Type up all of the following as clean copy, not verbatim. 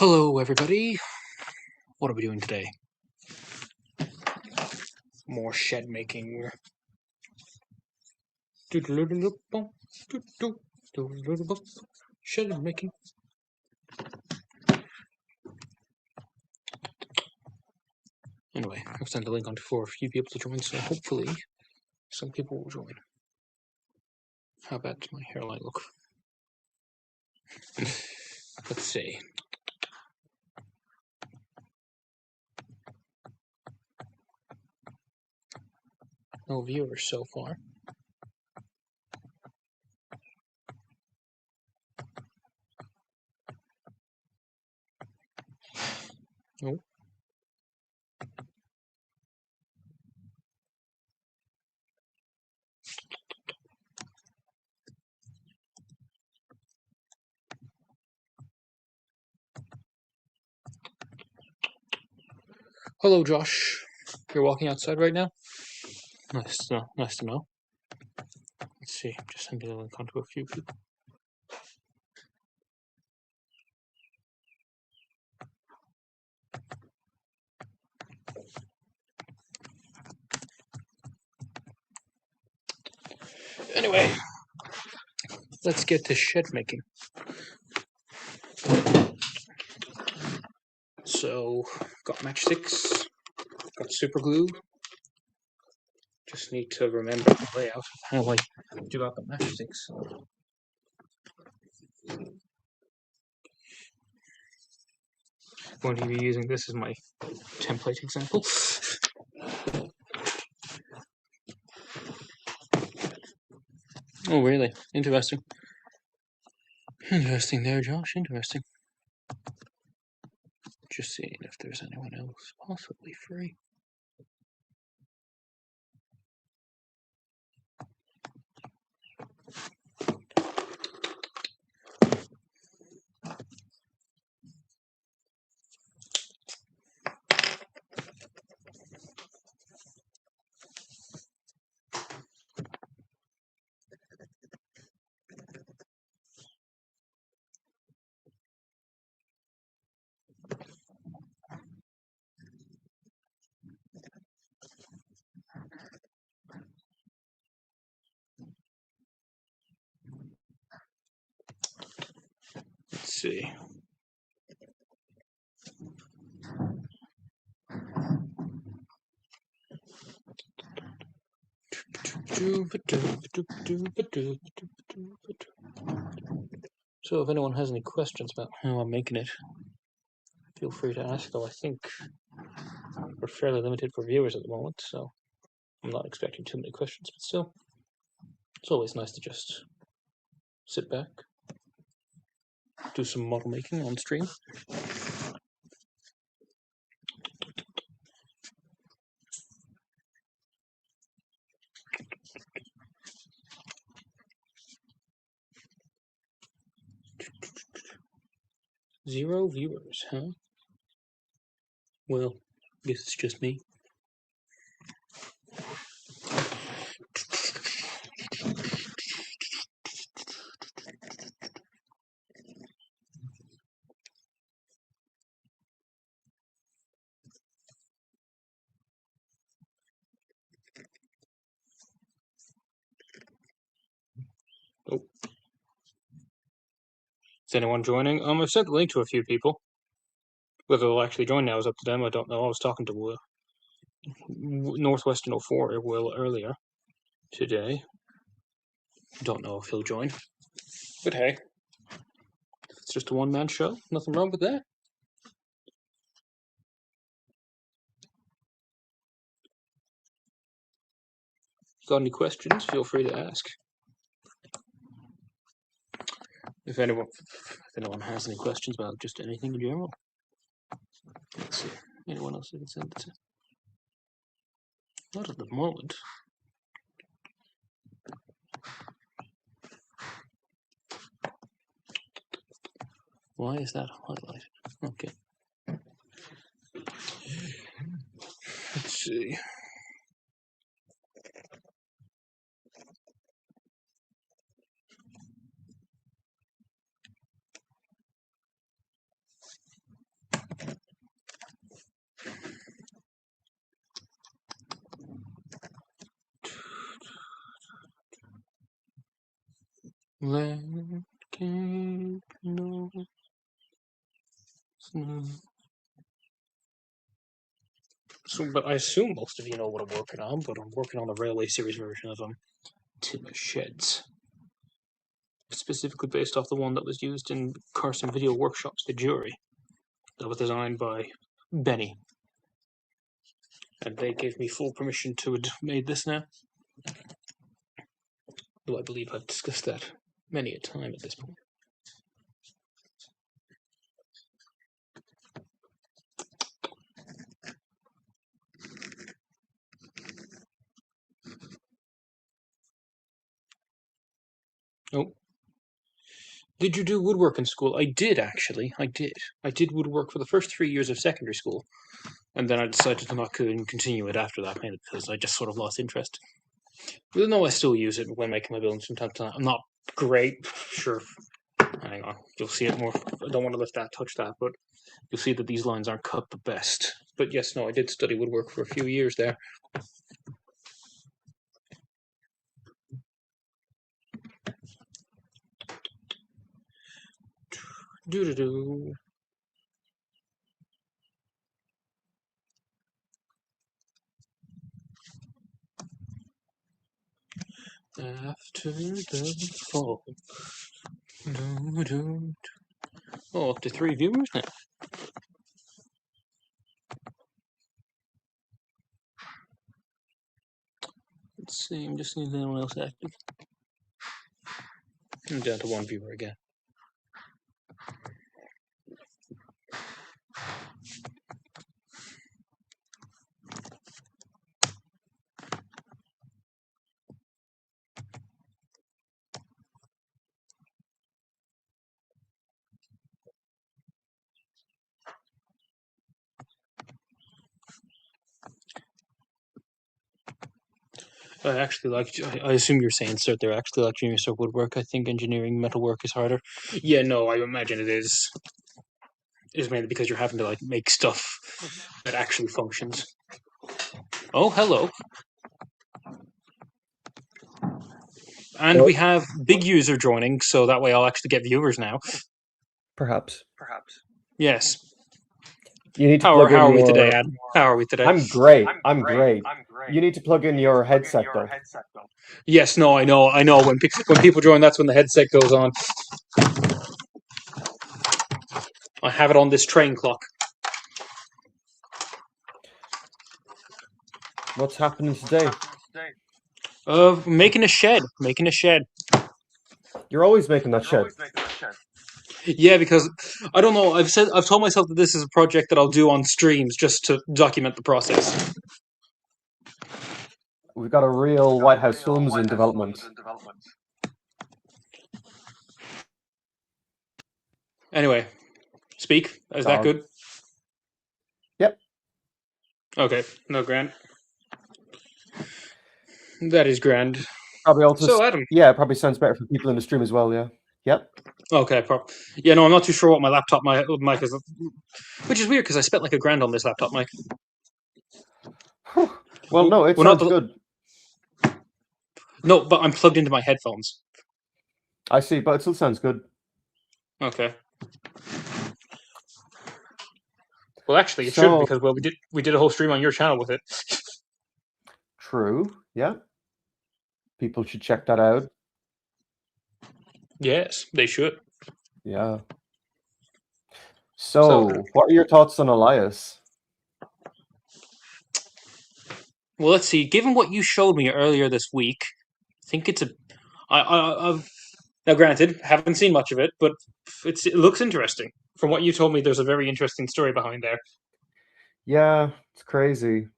Hello, everybody. What are we doing today? More shed making. Shed making. Anyway, I've sent a link on for a few people to join, so hopefully some people will join. How bad does my hairline look? Let's see. No viewers so far. Oh. Hello, Josh. You're walking outside right now? Nice to know. Nice to know. Let's see. Just sending a link onto a few people. Anyway, let's get to shed making. So, got matchsticks, got super glue. Just need to remember the layout of how I do out the matchsticks. Going to be using this as my template example. Oh, really? Interesting. Interesting there, Josh. Interesting. Just seeing if there's anyone else possibly free. Let's see. So if anyone has any questions about how I'm making it, feel free to ask, though I think we're fairly limited for viewers at the moment, so I'm not expecting too many questions, but still, it's always nice to just sit back, do some model making on stream. Zero viewers, huh? Well, I guess it's just me. Oh. Is anyone joining? I've sent the link to a few people. Whether they'll actually join now is up to them. I don't know. I was talking to Northwestern 04 Will earlier today. Don't know if he'll join. But hey, it's just a one-man show. Nothing wrong with that. Got any questions? Feel free to ask. If anyone has any questions about just anything in general. Let's see. Anyone else I can send it to? Not at the moment. Why is that highlighted? Okay. Let's see. Landscape, no snow. So, but I assume most of you know what I'm working on, but I'm working on the Railway Series version of Timber Sheds. Specifically based off the one that was used in Carson Video Workshops, The Jury. That was designed by Benny. And they gave me full permission to have made this now. Though I believe I've discussed that many a time at this point. Oh. Did you do woodwork in school? I did, actually. I did. I did woodwork for the first 3 years of secondary school. And then I decided to not continue it after that, mainly because I just sort of lost interest. Even though I still use it when making my buildings from time to time. I'm not great, sure. Hang on, you'll see it more. I don't want to lift that, touch that, but you'll see that these lines aren't cut the best. But yes, no, I did study woodwork for a few years there. Do-do-do. After the fall. Do-do-do. Oh, up to 3 viewers now. Let's see, I'm just seeing if anyone else active. I'm down to 1 viewer again. I actually like. I assume you're saying, sir, they're actually like junior cert woodwork. I think engineering metalwork is harder. Yeah, no, I imagine it is. Is mainly because you're having to like make stuff that actually functions. Oh, hello. And we have big user joining, so that way I'll actually get viewers now. Perhaps. Yes. You need to How plug in are we your... today, Adam? How are we today? I'm great. I'm great. You need to plug in your headset, though. Yes, no, I know. When people join, that's when the headset goes on. I have it on this train clock. What's happening today? Making a shed. Making a shed. You're always making that shed. Yeah, because I don't know. I've told myself that this is a project that I'll do on streams just to document the process. We've got a real White House Films in development. Anyway, speak. Is that good? Yep. Okay. No, grand. That is grand. Probably also. So, Adam. Yeah, it probably sounds better for people in the stream as well. Yeah. Yep. Okay. Yeah. No, I'm not too sure what my laptop mic is, which is weird because I spent like $1,000 on this laptop mic. Well, no, it sounds good. No, but I'm plugged into my headphones. I see, but it still sounds good. Okay. Well, actually, it should because we did a whole stream on your channel with it. True. Yeah. People should check that out. Yes, they should. Yeah. So, what are your thoughts on Elias? Well, let's see. Given what you showed me earlier this week, I think it's a. I've now, granted, haven't seen much of it, but it looks interesting. From what you told me, there's a very interesting story behind there. Yeah, it's crazy.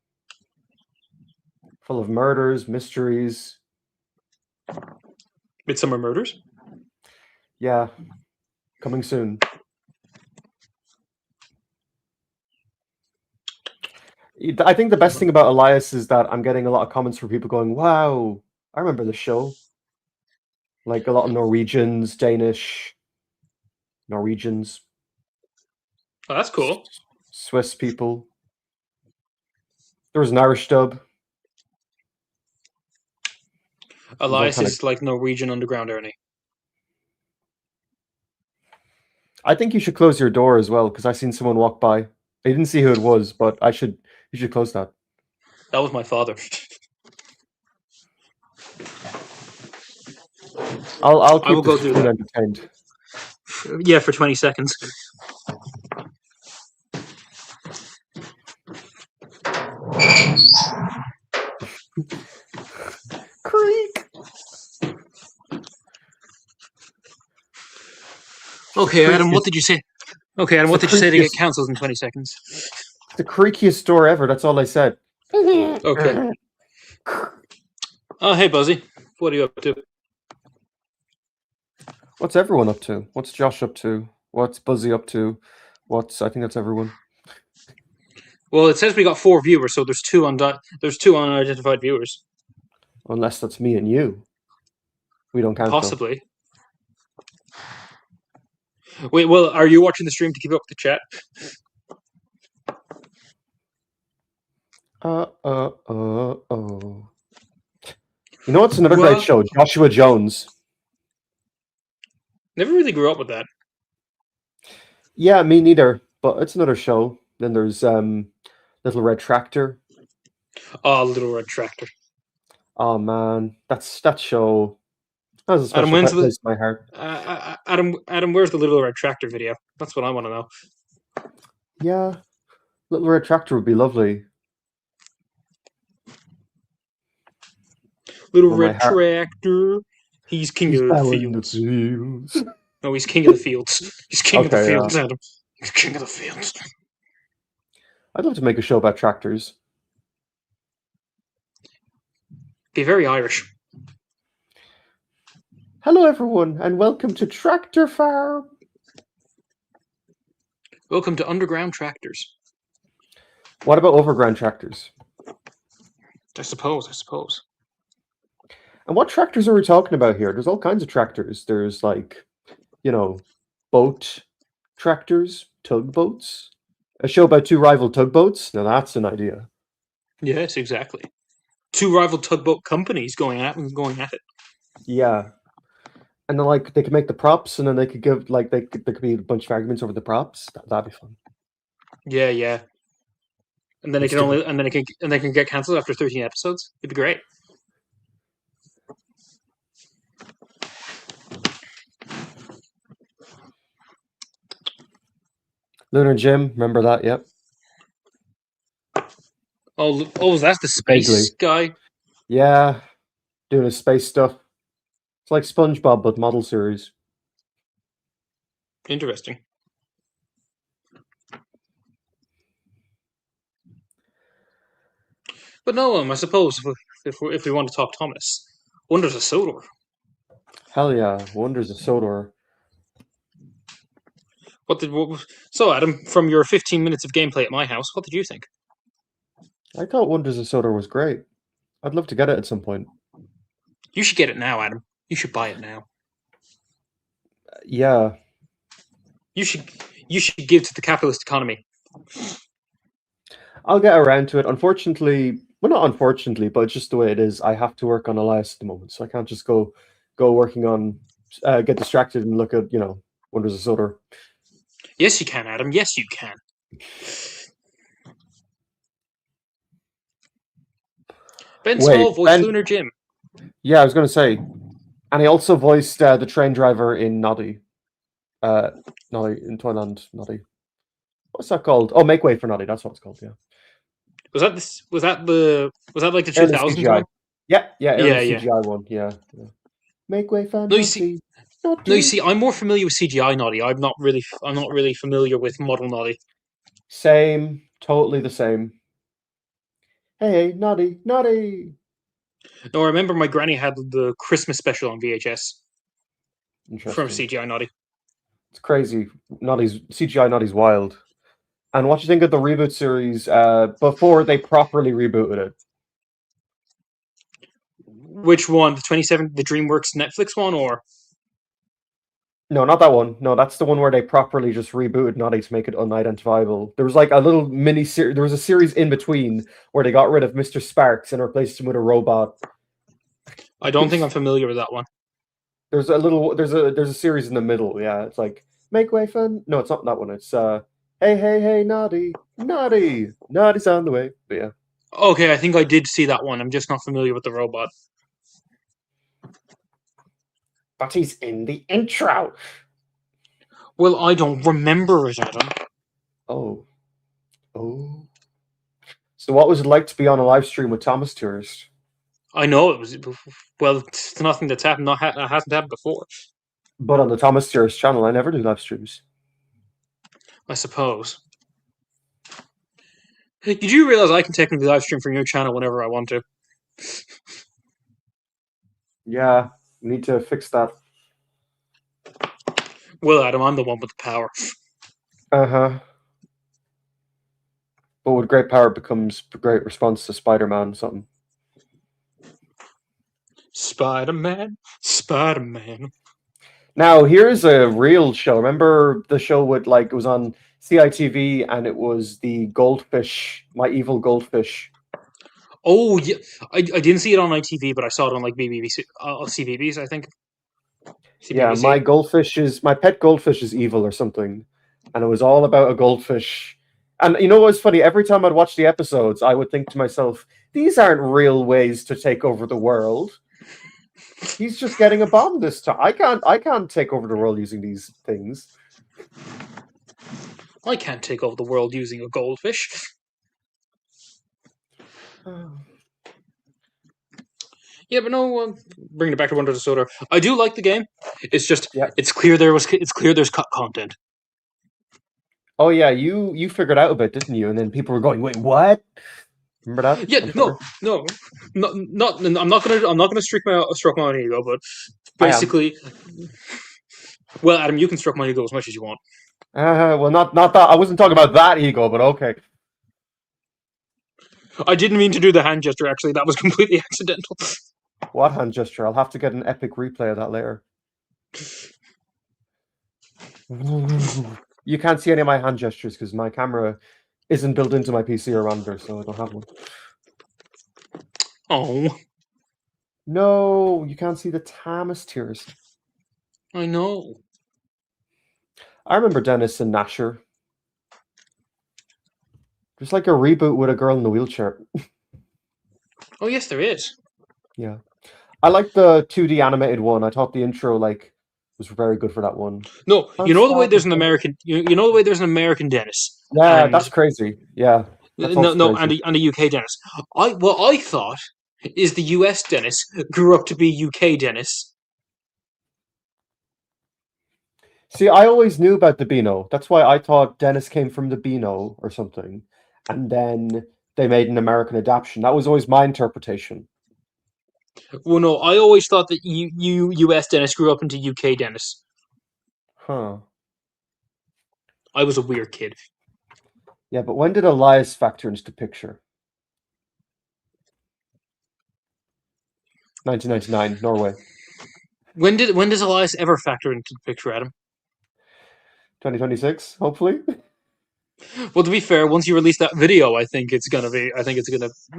Full of murders, mysteries. Midsommar Murders? Yeah. Coming soon. I think the best thing about Elias is that I'm getting a lot of comments from people going, wow, I remember the show. Like a lot of Norwegians, Danish, Norwegians. Oh, that's cool. Swiss people. There was an Irish dub. Elias is like Norwegian Underground Ernie. I think you should close your door as well, because I seen someone walk by. I didn't see who it was, but you should close that. That was my father. I'll I will keep go this do food that. entertained. Yeah, for 20 seconds. Creak. Okay, Adam, what creakiest- did you say? Okay, Adam, It's what the did you say to get creakiest- cancelled in 20 seconds? The creakiest door ever. That's all I said. Okay. Oh, hey, Buzzy. What are you up to? What's everyone up to? What's Josh up to? What's Buzzy up to? I think that's everyone. Well, it says we got 4 viewers, so there's two unidentified viewers. Unless that's me and you. We don't count. Possibly. Wait, well, are you watching the stream to keep up with the chat? Oh. You know what's another Well- great show? Joshua Jones. Never really grew up with that. Yeah, me neither. But it's another show. Then there's Little Red Tractor. Oh, Little Red Tractor. Oh man, that show. That was a Adam, special when's place in my heart. Adam, where's the Little Red Tractor video? That's what I want to know. Yeah, Little Red Tractor would be lovely. Little Well, my Red heart- Tractor. He's king of the fields. fields. No, he's king of the fields. He's king of the Okay, yeah. fields, Adam. He's king of the fields. I'd love to make a show about tractors. Be very Irish. Hello, everyone, and welcome to Tractor Farm. Welcome to Underground Tractors. What about overground tractors? I suppose. And what tractors are we talking about here? There's all kinds of tractors. There's like, boat tractors, tugboats. A show about 2 rival tugboats. Now that's an idea. Yes, exactly. 2 rival tugboat companies going at it. Yeah. And then they could make the props, and then they could give there could be a bunch of arguments over the props. That'd be fun. Yeah. And then they can get cancelled after 13 episodes. It'd be great. Lunar Jim, remember that? Yep. Oh, that's the space Vaguely. guy. Yeah. Doing his space stuff. It's like SpongeBob, but model series. Interesting. But no, I suppose if we want to talk Thomas, Wonders of Sodor. Hell yeah. Wonders of Sodor. So Adam, from your 15 minutes of gameplay at my house, what did you think? I thought Wonders of Sodor was great. I'd love to get it at some point. You should get it now, Adam. You should buy it now. Yeah. You should give to the capitalist economy. I'll get around to it. Unfortunately, well, not unfortunately, but it's just the way it is. I have to work on Elias at the moment, so I can't just go working on, get distracted and look at, Wonders of Sodor. Yes, you can, Adam. Yes, you can. Ben Small voiced Ben- Lunar Jim. Yeah, I was going to say. And he also voiced the train driver in Noddy. Noddy, in Toyland, Noddy. What's that called? Oh, Make Way for Noddy. That's what it's called, yeah. Was that like the Early 2000s CGI. one? Yeah, early Yeah. CGI one, yeah. Make Way for No, you Noddy. see- Noddy. No, you see, I'm more familiar with CGI Noddy. I'm not really familiar with model Noddy. Same, totally the same. Hey, Noddy. No, I remember my granny had the Christmas special on VHS Interesting. from CGI Noddy. It's crazy. CGI Noddy's wild. And what do you think of the reboot series before they properly rebooted it? Which one? The DreamWorks Netflix one, or? No, not that one. No, that's the one where they properly just rebooted Noddy to make it unidentifiable. There was like a little mini series. There was a series in between where they got rid of Mr. Sparks and replaced him with a robot. I don't think I'm familiar with that one. There's a series in the middle. Yeah, it's like Make way for no, it's not that one. It's hey hey hey naughty naughty naughty's on the way. But yeah, Okay, I think I did see that one. I'm just not familiar with the robot. but he's in the intro. Well, I don't remember it, Adam. Oh, oh. So what was it like to be on a live stream with Thomas Tourist? I know it was. Well, it's nothing that's happened. That hasn't happened before. But on the Thomas Tourist channel, I never do live streams. I suppose. Hey, did you realize I can technically live stream from your channel whenever I want to? Yeah, we need to fix that. Well, Adam, I'm the one with the power. Uh-huh. But with great power becomes great response to Spider-Man something. Spider-Man, Spider-Man. Now, here's a real show. Remember the show with like it was on CITV and it was the Goldfish, My Evil Goldfish. Oh yeah, I didn't see it on ITV, but I saw it on like BBC, CBBS, I think. Yeah, CBBC. my pet goldfish is evil or something. And it was all about a goldfish. And you know what's funny? Every time I'd watch the episodes, I would think to myself, these aren't real ways to take over the world. He's just getting a bomb this time. I can't take over the world using these things. I can't take over the world using a goldfish. Yeah, but no. Bringing it back to Wonder Disorder, I do like the game. It's just Yeah. it's clear there's cut content. Oh yeah, you figured out a bit, didn't you? And then people were going, "Wait, what?" Remember that? Yeah, no, not. I'm not gonna stroke my own ego, but basically, well, Adam, you can stroke my ego as much as you want. Well, not that. I wasn't talking about that ego, but okay. I didn't mean to do the hand gesture. Actually, that was completely accidental. What hand gesture? I'll have to get an epic replay of that later. You can't see any of my hand gestures because my camera isn't built into my PC or monitor, so I don't have one. Oh, no, you can't see the Thomas tears. I know. I remember Dennis and Nasher. There's like a reboot with a girl in the wheelchair. Oh yes, there is. Yeah, I like the 2D animated one. I thought the intro was very good for that one. No, you know the way there's an American. You know the way there's an American Dennis. Yeah, that's crazy. Yeah. No, and a UK Dennis. What I thought is the US Dennis grew up to be UK Dennis. See, I always knew about the Beano. That's why I thought Dennis came from the Beano or something. And then they made an American adaptation. That was always my interpretation. Well, no, I always thought that US Dennis grew up into UK Dennis. Huh. I was a weird kid. Yeah, but when did Elias factor into the picture? 1999, Norway. When does Elias ever factor into the picture, Adam? 2026, hopefully. Well, to be fair, once you release that video, I think it's gonna get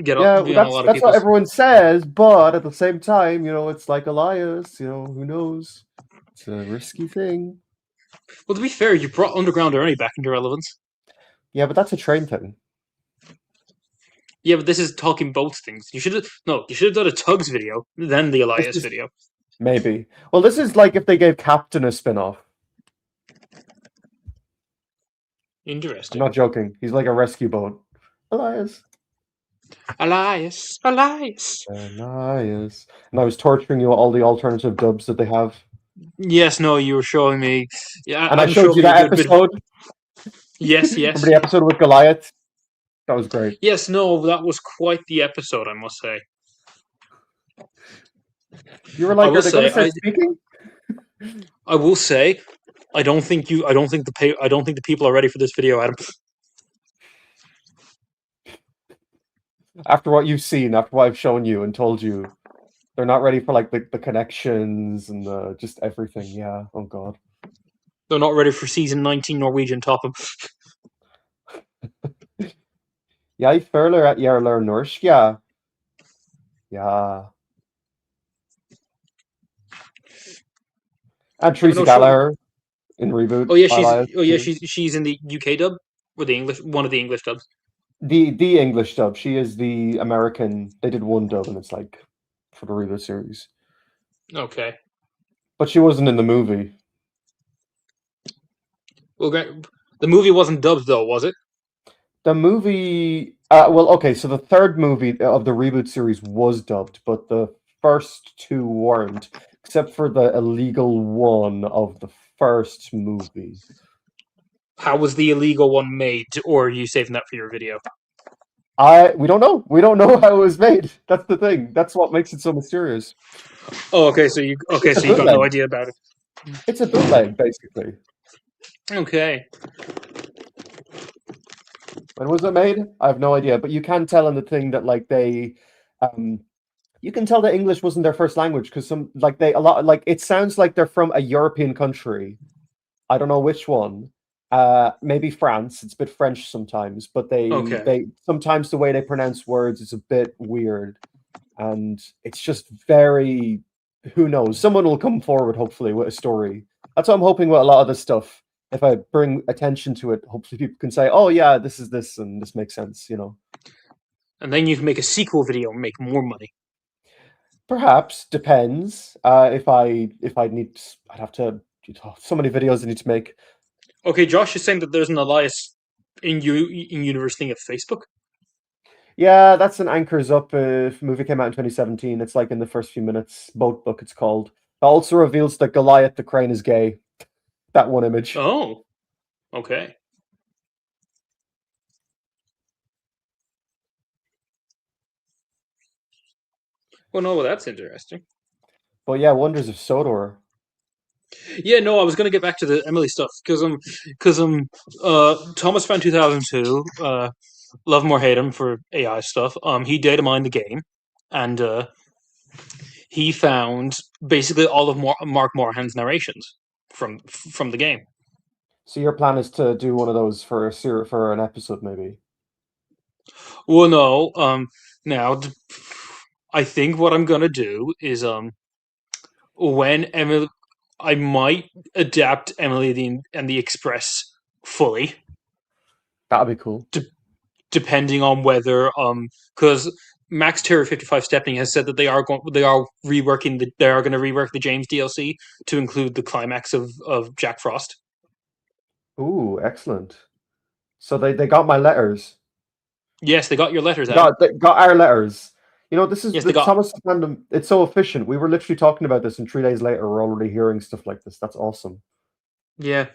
be on a lot of that's people's. what everyone says, but at the same time, it's like Elias, who knows? It's a risky thing. Well, to be fair, you brought Underground Ernie back into relevance. Yeah, but that's a train thing. Yeah, but this is talking boats things. You should have done a Tugs video, then the Elias video. Maybe. Well, this is like if they gave Captain a spin-off. Interesting. I'm not joking. He's like a rescue boat. Elias. Elias. Elias. Elias. And I was torturing you all the alternative dubs that they have. Yes, no, you were showing me. Yeah, and I showed you that episode. Yes. Remember the episode with Goliath? That was great. Yes, no, that was quite the episode, I must say. You were like, are they going to start speaking? I will say, I don't think the people are ready for this video, Adam. After what you've seen, after what I've shown you and told you, they're not ready for like the connections and just everything. Yeah. Oh god. They're not ready for season 19 Norwegian Topham. Jeg føler at jeg lærer norsk, ja. Yeah. And Teresa Gallagher. in reboot. Oh yeah, Elias. she's in the UK dub or the English one of the English dubs. The English dub. She is the American. They did one dub, and it's like for the reboot series. Okay. But she wasn't in the movie. Well, the movie wasn't dubbed though, was it? The movie. Well, okay. So the third movie of the reboot series was dubbed, but the first two weren't, except for the illegal one of the first movie. How was the illegal one made, or are you saving that for your video? We don't know. We don't know how it was made. That's the thing. That's what makes it so mysterious. Oh, okay. So you It's a got no bootleg. idea about it. It's a bootleg, basically. Okay. When was it made? I have no idea. But you can tell in the thing that like they, you can tell that English wasn't their first language because it sounds like they're from a European country. I don't know which one. Maybe France. It's a bit French sometimes, but they sometimes the way they pronounce words is a bit weird, and it's just very. Who knows? Someone will come forward hopefully with a story. That's what I'm hoping with a lot of this stuff. If I bring attention to it, hopefully people can say, "Oh yeah, this is this, and this makes sense." And then you can make a sequel video and make more money. Perhaps depends. If I need, I'd have to. So many videos I need to make. Okay, Josh is saying that there's an Elias in universe thing of Facebook. Yeah, that's an Anchors Up movie came out in 2017. It's like in the first few minutes. Boat Book, it's called. It also reveals that Goliath the Crane is gay. That one image. Oh, okay. Well, that's interesting. But yeah, Wonders of Sodor. Yeah, no, I was gonna get back to the Emily stuff because Thomas found 2002. Love him or hate him for AI stuff. He data mined the game, and he found basically all of Mark Moorhan's narrations from the game. So your plan is to do one of those for for an episode, maybe? Well, no. Now I think what I'm gonna do is when Emily, I might adapt Emily and the Express fully. That'd be cool. Depending on whether because Max Terror 55 Stepney has said that they are going to rework the James DLC to include the climax of Jack Frost. Ooh, excellent. So they got my letters. Yes, they got your letters out. They got our letters. This is Yes, the they got. Thomas fandom. It's so efficient. We were literally talking about this, and 3 days later, we're already hearing stuff like this. That's awesome. Yeah.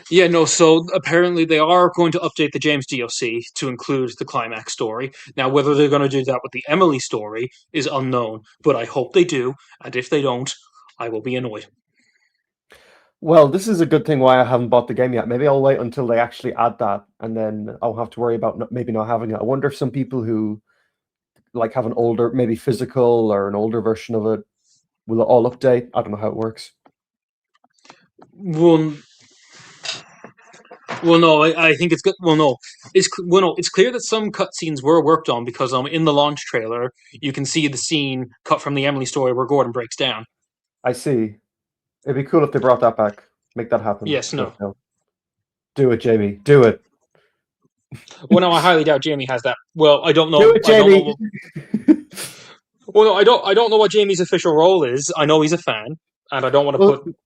Yeah, no, so apparently they are going to update the James DLC to include the climax story. Now, whether they're going to do that with the Emily story is unknown, but I hope they do, and if they don't, I will be annoyed. Well, this is a good thing why I haven't bought the game yet. Maybe I'll wait until they actually add that, and then I'll have to worry about maybe not having it. I wonder if some people who like have an older, maybe physical or an older version of it, will it all update? I don't know how it works. Well, no, I think it's good. Well, no, it's clear that some cutscenes were worked on because in the launch trailer you can see the scene cut from the Emily story where Gordon breaks down. I see. It'd be cool if they brought that back. Make that happen. Yes, no. Do it, Jamie. Do it. Well, no, I highly doubt Jamie has that. Well, I don't know. Do it, Jamie. Well, no, I don't know what Jamie's official role is. I know he's a fan, and I don't want to put.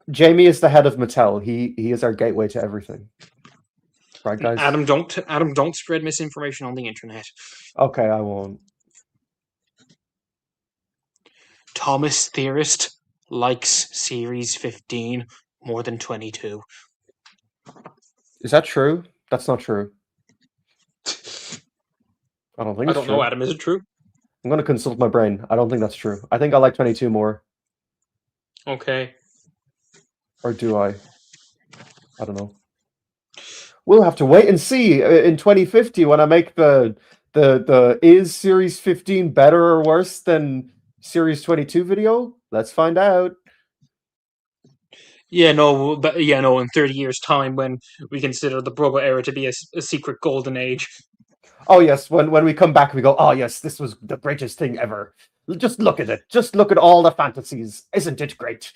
Jamie is the head of Mattel. He is our gateway to everything. Right, guys? Adam, don't spread misinformation on the internet. Okay, I won't. Thomas Theorist likes Series 15 more than 22. Is that true? That's not true. I don't think. I don't know, Adam. Is it true? I'm going to consult my brain. I don't think that's true. I think I like 22 more. Okay. Or do I? I don't know. We'll have to wait and see in 2050 when I make the is Series 15 better or worse than Series 22 video? Let's find out. Yeah, no, but yeah, no. In 30 years' time, when we consider the Brother era to be a secret golden age. Oh yes, when we come back, we go, oh yes, this was the greatest thing ever. Just look at it. Just look at all the fantasies. Isn't it great?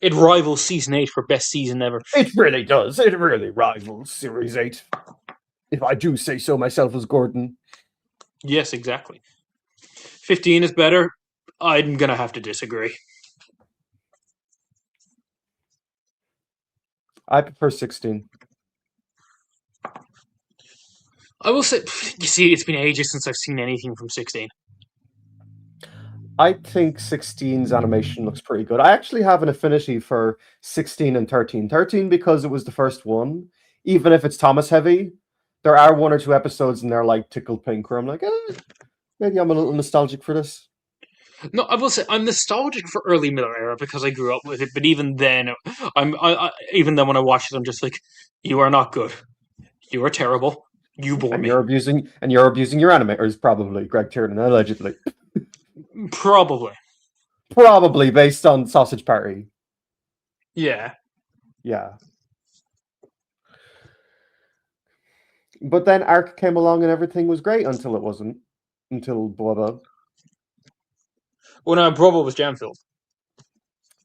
It rivals season 8 for best season ever. It really does. It really rivals Series 8. If I do say so myself as Gordon. Yes, exactly. 15 is better. I'm gonna have to disagree. I prefer 16. I will say, you see, it's been ages since I've seen anything from 16. I think 16's animation looks pretty good. I actually have an affinity for 16 and 13. 13 because it was the first one. Even if it's Thomas heavy, there are 1 or 2 episodes and they're like Tickle Pink where I'm like, maybe I'm a little nostalgic for this. No, I will say I'm nostalgic for early Miller era because I grew up with it. But even then, even then when I watched it, I'm just like, you are not good. You are terrible. You bore And me. you're abusing your animators, probably, Greg Tiernan, allegedly. Probably. Probably based on Sausage Party. Yeah. Yeah. But then Ark came along and everything was great until it wasn't. Until blah. Well, no, Bravo was jam filled.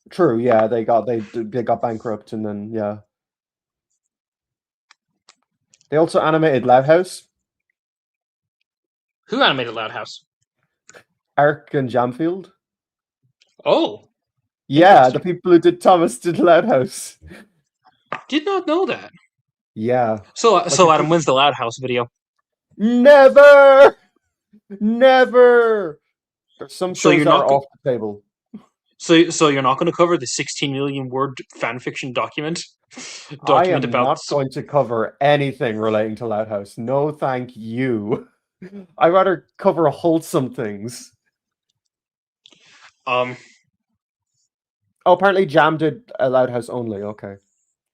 True, yeah, they got bankrupt and then yeah. They also animated Loud House, Who animated Loud House? Ark and Jamfield. Oh, Yeah, the people who did Thomas did Loud House. did not know that. Yeah. So Like Adam, when's the Loud House video? Never! Never! There's some So shows you're that not are go- off the table. so you're not going to cover the 16 million word fan fiction document I am about. not going to cover anything relating to Loud House. No, thank you. I'd rather cover wholesome things. Oh, apparently Jam did a Loud House only. Okay.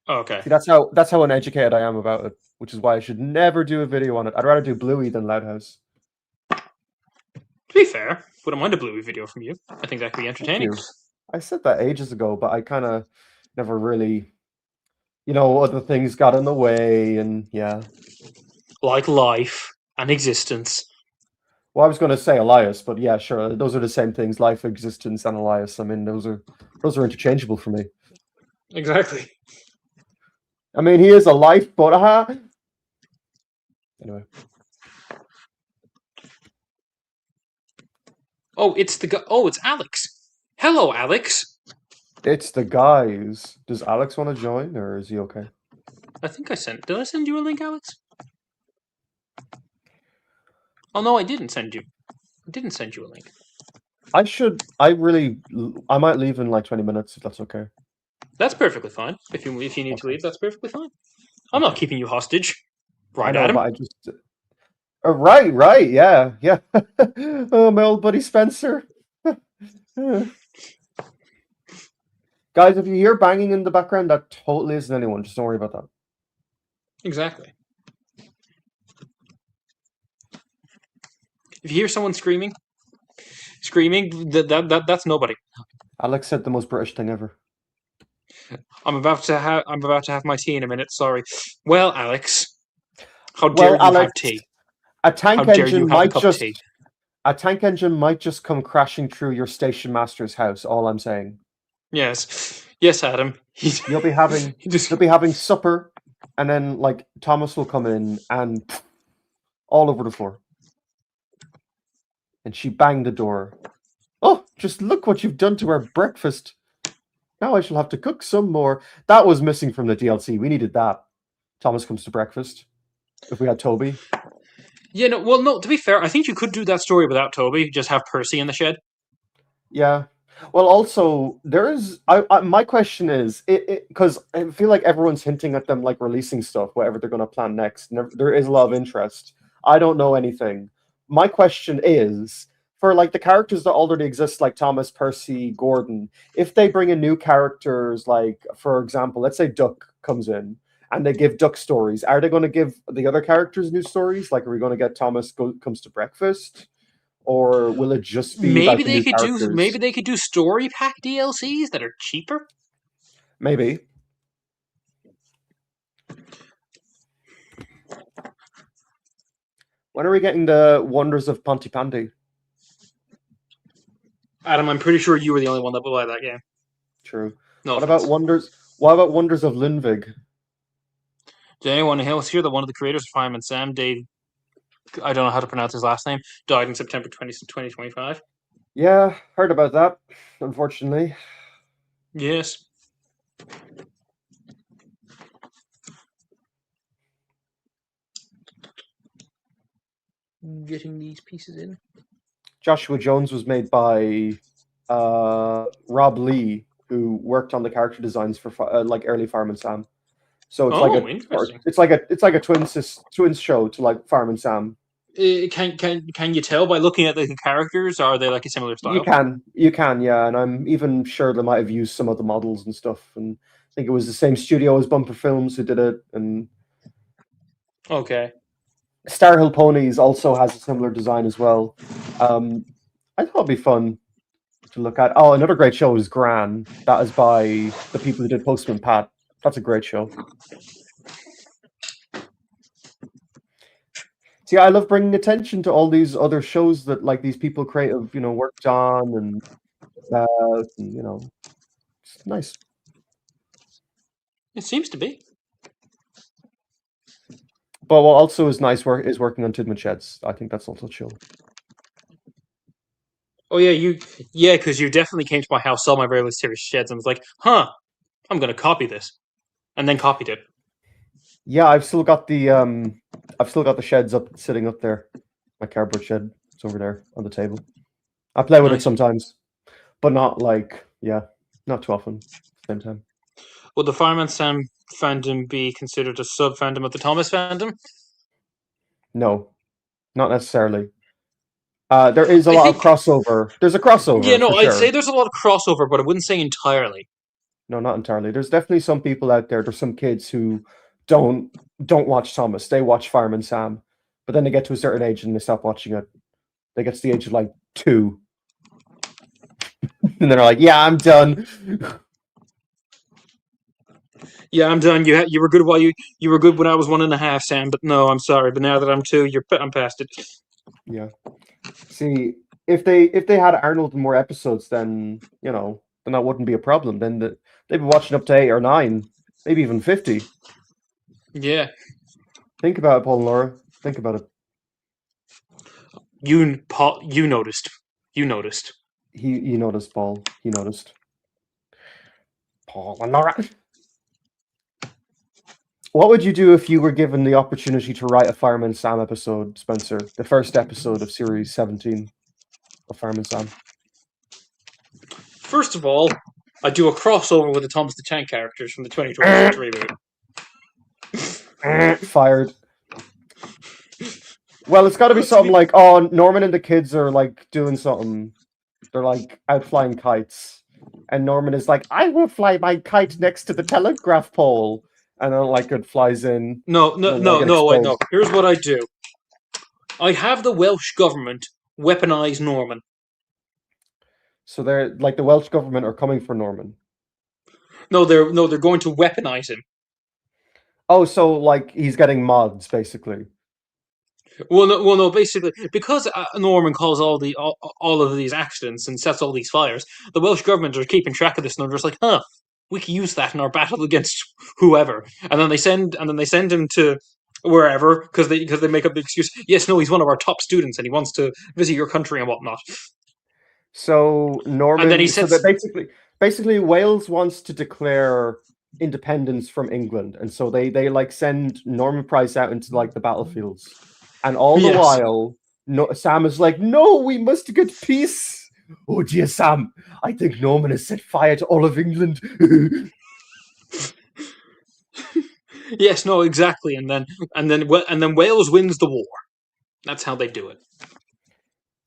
okay. See, that's how uneducated I am about it, which is why I should never do a video on it. I'd rather do Bluey than Loud House. To be fair, wouldn't mind a Bluey video from you. I think that could be entertaining. I said that ages ago, but I kind of never really, other things got in the way, and yeah. Like life and existence. Well, I was going to say Elias, but yeah, sure, those are the same things: life, existence, and Elias. I mean, those are interchangeable for me. Exactly. I mean, he is a life, but anyway. Oh, it's Alex. Hello, Alex. It's the guys. Does Alex want to join, or is he okay? I think did I send you a link, Alex? Oh no, I didn't send you. I didn't send you a link. I might leave in like 20 minutes if that's okay. That's perfectly fine. If you need to leave, that's perfectly fine. I'm not keeping you hostage. Right, I know, Adam? but I just right, yeah. Oh, my old buddy Spencer. Guys, if you hear banging in the background, that totally isn't anyone. Just don't worry about that. Exactly. If you hear someone screaming, that's nobody. Alex said the most British thing ever. I'm about to have my tea in a minute. Sorry. Well, Alex, how dare you have tea? A tank engine might just come crashing through your station master's house. All I'm saying. Yes, Adam. You'll be having supper, and then like Thomas will come in and all over the floor. And she banged the door. Oh, just look what you've done to our breakfast. Now I shall have to cook some more. That was missing from the DLC. We needed that. Thomas comes to breakfast. If we had Toby. Yeah, no, well, no, to be fair, I think you could do that story without Toby. Just have Percy in the shed. Yeah. Well, also, my question is, because I feel like everyone's hinting at them, like, releasing stuff, whatever they're going to plan next. There is a lot of interest. I don't know anything. My question is, for, like, the characters that already exist, like Thomas, Percy, Gordon, if they bring in new characters, like, for example, let's say Duck comes in, and they give Duck stories, are they going to give the other characters new stories? Like, are we going to get Thomas comes to breakfast? Or will it just be maybe they could do story pack DLCs that are cheaper? Maybe. When are we getting the Wonders of Pontypandy? Adam, I'm pretty sure you were the only one that will buy that game. True. No What offense. about Wonders? What about Wonders of Lundvig? Did anyone else hear that one of the creators of Fireman Sam, Dave, I don't know how to pronounce his last name, died in September 2025? Yeah, heard about that. Unfortunately, Yes. Getting these pieces in. Joshua Jones was made by Rob Lee, who worked on the character designs for like early Fireman Sam. So it's like Oh, a interesting. it's like a twins show to like Fireman Sam. Can you tell by looking at the characters? Are they like a similar style? You can, yeah, and I'm even sure they might have used some of the models and stuff. And I think it was the same studio as Bumper Films who did it, and Okay. Star Hill Ponies also has a similar design as well. I thought it'd be fun to look at. Oh, another great show is Gran. That is by the people who did Postman Pat. That's a great show. See, I love bringing attention to all these other shows that like these people creative, worked on and it's nice. It seems to be. But what also is nice is working on Tidman Sheds. I think that's also chill. Oh yeah, because you definitely came to my house, saw my very series sheds, and was like, "Huh, I'm gonna copy this," and then copied it. Yeah, I've still got the sheds sitting up there. My cardboard shed. It's over there on the table. I play with it Nice. sometimes, but not not too often. At the same time. Would the Fireman Sam fandom be considered a sub fandom of the Thomas fandom? No, not necessarily. There is a I lot think. of crossover. There's a crossover Yeah, no, for I'd sure. say there's a lot of crossover, but I wouldn't say entirely. No, not entirely. There's definitely some people out there. There's some kids who don't watch Thomas. They watch Fireman Sam, but then they get to a certain age and they stop watching it. They get to the age of like 2, and they're like, "Yeah, I'm done." Yeah, I'm done. You were good while you were good when I was 1.5, Sam. But no, I'm sorry. But now that I'm 2, I'm past it. Yeah. See, if they had Arnold in more episodes, then then that wouldn't be a problem. Then they'd be watching up to 8 or 9, maybe even 50. Yeah. Think about it, Paul and Laura. Think about it. You noticed. You noticed. He noticed, Paul. He noticed. Paul and Laura. What would you do if you were given the opportunity to write a Fireman Sam episode, Spencer? The first episode of Series 17 of Fireman Sam. First of all, I do a crossover with the Thomas the Tank characters from the 2026 reboot. Fired. Well, it's got to be something like, Norman and the kids are like doing something. They're like out flying kites, and Norman is like, "I will fly my kite next to the telegraph pole," and then like it flies in. No, wait, no. Exposed. Here's what I do. I have the Welsh government weaponize Norman. So they're like the Welsh government are coming for Norman. No, they're going to weaponize him. Oh, so like he's getting mods basically. Well, no. Basically, because Norman caused all of these accidents and sets all these fires, the Welsh government are keeping track of this, and they're just like, "Huh, we can use that in our battle against whoever." And then they send him to wherever because they make up the excuse. Yes, no, he's one of our top students, and he wants to visit your country and whatnot. So Norman, and then he sets. So that basically Wales wants to declare independence from England, and so they like send Norman Price out into like the battlefields. And all the while, Sam is like, "No, we must get peace." Oh dear, Sam! I think Norman has set fire to all of England. Yes, no, exactly. And then Wales wins the war. That's how they do it.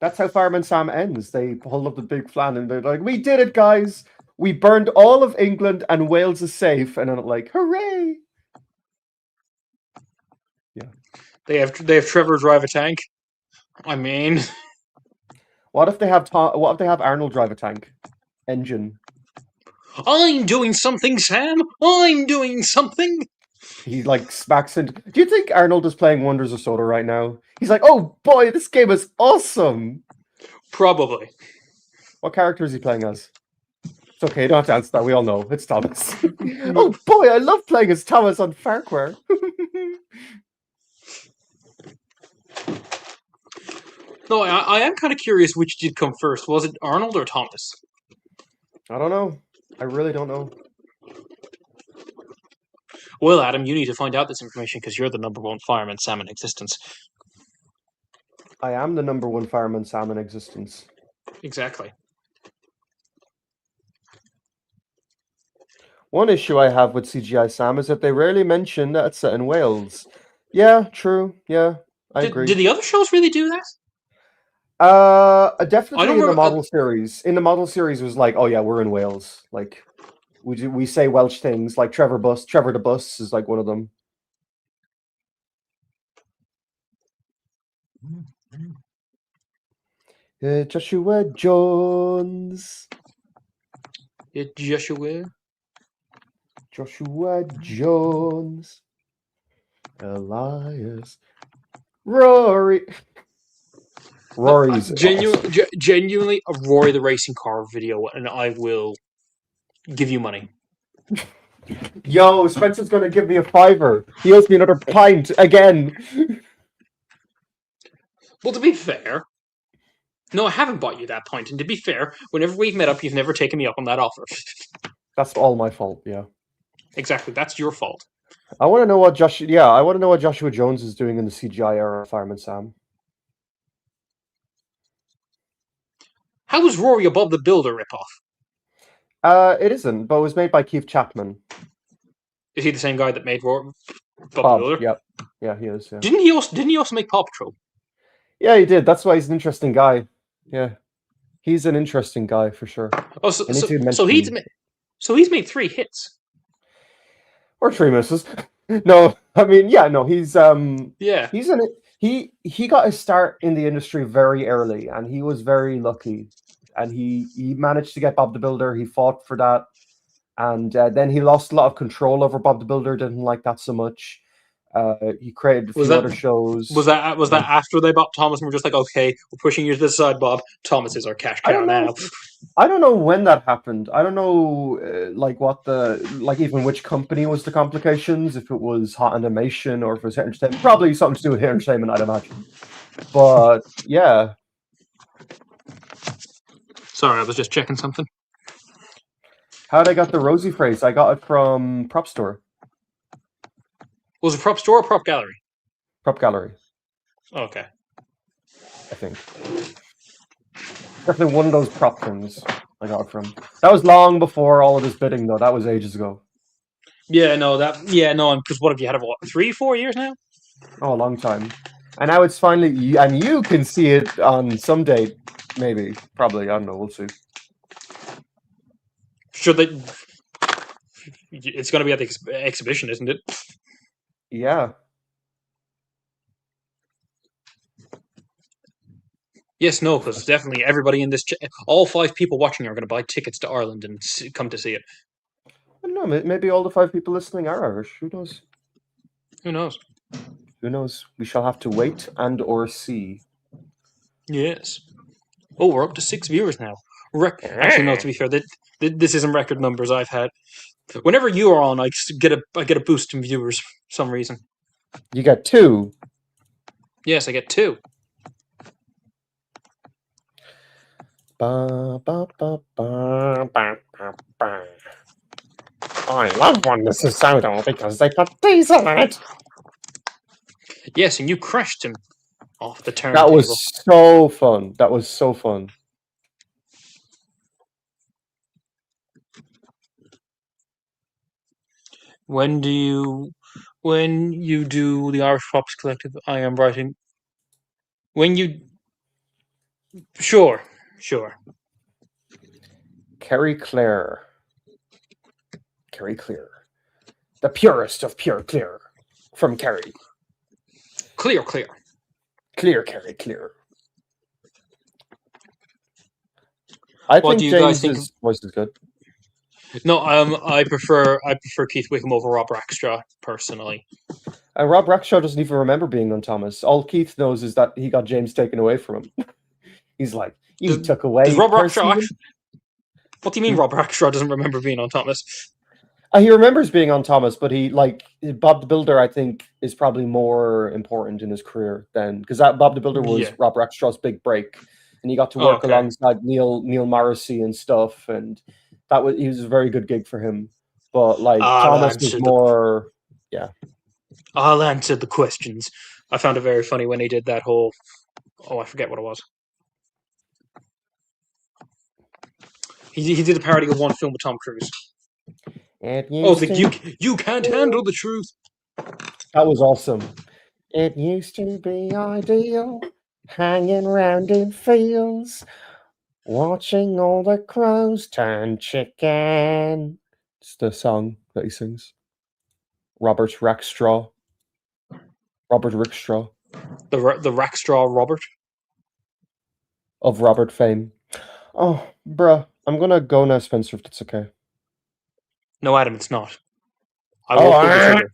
That's how Fireman Sam ends. They hold up the big flag and they're like, "We did it, guys! We burned all of England and Wales is safe." And then like, hooray! Yeah. They have Trevor drive a tank. I mean, what if they have Arnold drive a tank engine? I'm doing something, Sam. I'm doing something. He like smacks into. Do you think Arnold is playing Wonders of Soda right now? He's like, "Oh boy, this game is awesome." Probably. What character is he playing as? okay. You don't have to answer that. We all know it's Thomas. Oh boy, I love playing as Thomas on Farquhar. No, I am kind of curious which did come first. Was it Arnold or Thomas? I don't know. I really don't know. Well, Adam, you need to find out this information because you're the #1 fireman Sam in existence. I am the #1 fireman Sam in existence. Exactly. One issue I have with CGI Sam is that they rarely mention that it's set in Wales. Yeah, true. Yeah, I agree. Did the other shows really do that? Definitely in the model series. In the model series was like, oh yeah, we're in Wales. Like, we say Welsh things. Like Trevor the Bus is like one of them. Joshua Jones. Joshua Jones. Elias. Rory. Rory's genuinely a Rory the Racing Car video, and I will give you money. Yo, Spencer's gonna give me a $5. He owes me another pint again. Well, to be fair, no, I haven't bought you that pint. And to be fair, whenever we've met up, you've never taken me up on that offer. That's all my fault. Yeah. Exactly, that's your fault. I want to know what Joshua Jones is doing in the CGI era of Fireman Sam. How was Rory a Bob the Builder ripoff? It isn't, but it was made by Keith Chapman. Is he the same guy that made Bob the Builder? Yep. Yeah, he is. Yeah. Didn't he also make Paw Patrol? Yeah, he did. That's why he's an interesting guy. Yeah, he's an interesting guy for sure. Oh, so he's made 3 hits. Or 3 misses. No, I mean, yeah, no, he's yeah, he's in it. He got his start in the industry very early, and he was very lucky. And he managed to get Bob the Builder. He fought for that, and then he lost a lot of control over Bob the Builder. Didn't like that so much. He created a few other shows. Was that after they bought Thomas and were just like, okay, we're pushing you to the side, Bob. Thomas is our cash cow now. I don't know when that happened. I don't know, even which company was the complications. If it was Hot Animation or if it was Hit Entertainment. Probably something to do with Hit Entertainment, I'd imagine. But yeah. Sorry, I was just checking something. How'd I got the Rosie phrase? I got it from Prop Store. Was it Prop Store or Prop Gallery? Prop Gallery. Okay. I think. Definitely one of those prop things I got it from. That was long before all of this bidding, though. That was ages ago. Because what have you had it, 3-4 years now? Oh, a long time. And now it's finally, and you can see it on some date, maybe, probably. I don't know. We'll see. Sure, it's going to be at the exhibition, isn't it? Yeah. Yes, no, because definitely everybody in this, all 5 people watching are going to buy tickets to Ireland and come to see it. I don't know. Maybe all the 5 people listening are Irish. Who knows? Who knows? Who knows? We shall have to wait and/or see. Yes. Oh, we're up to 6 viewers now. Actually, no. To be fair, this isn't record numbers I've had. Whenever you are on, I get a boost in viewers for some reason. You get 2. Yes, I get 2. Ba, ba, ba, ba, ba, ba, ba. I love when this is soda because they put diesel in it. Yes, and you crashed him off the turn. That was so fun. That was so fun. When you do the Irish Props Collective, I am writing. Sure. Kerry Clare. The purest of pure clear. From Kerry. Clear. Clear, Kerry, clear. I think James's voice is good. No, I prefer Keith Wickham over Rob Rackstraw, personally. And Rob Rackstraw doesn't even remember being on Thomas. All Keith knows is that he got James taken away from him. He's like, you took away. Does Rob Rackstraw What do you mean Rob Rackstraw doesn't remember being on Thomas? He remembers being on Thomas, but he Bob the Builder. I think is probably more important in his career than because that Bob the Builder was Yeah. Rob Rackstraw's big break, and he got to Oh, work okay. alongside Neil Morrissey and stuff, and he was a very good gig for him. But like Thomas was more, yeah. I'll answer the questions. I found it very funny when he did that whole. Oh, I forget what it was. He did a parody of one film with Tom Cruise. You can't handle the truth. That was awesome. It used to be ideal, hanging round in fields, watching all the crows turn chicken. It's the song that he sings. Robert Rackstraw. Robert Rickstraw. The Rackstraw Robert. Of Robert fame. Oh, bruh. I'm gonna go now, Spencer, if that's okay. No, Adam, it's not. I will pull the trigger.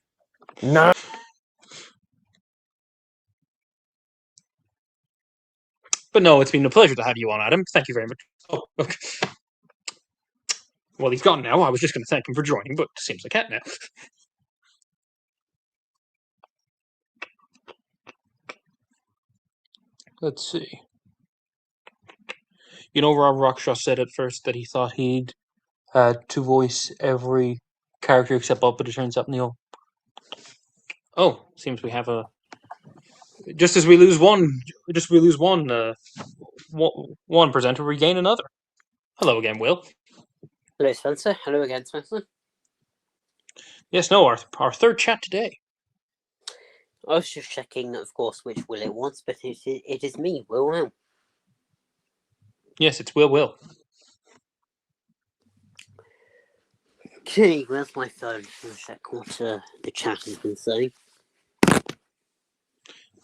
No. But no, it's been a pleasure to have you on, Adam. Thank you very much. Oh, okay. Well, he's gone now. I was just going to thank him for joining, but it seems I can't now. Let's see. You know, Rob Rackstraw said at first that he thought he'd had to voice every character except Bob, but it turns out Neil. Oh, seems we have a. Just as we lose one, one presenter, we gain another. Hello again, Will. Hello, Spencer. Hello again, Spencer. Yes, no, our third chat today. I was just checking, of course, which Will it was, but it is me, Will now. Yes, it's Will. Okay, where's my phone? I'll check what the chat has been saying.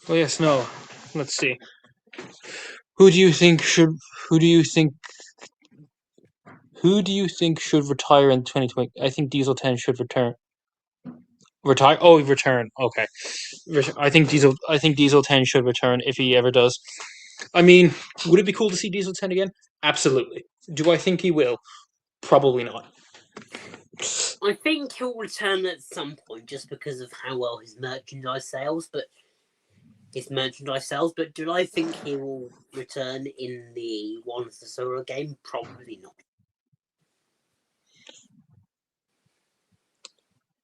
Oh yes, no. Let's see. Who do you think should retire in 2020? I think Diesel 10 should return. Retire? Oh, return. Okay. I think Diesel 10 should return if he ever does. I mean, would it be cool to see Diesel 10 again? Absolutely. Do I think he will? Probably not. I think he'll return at some point just because of how well his merchandise sells, but do I think he will return in the Wonders of Sora game? Probably not.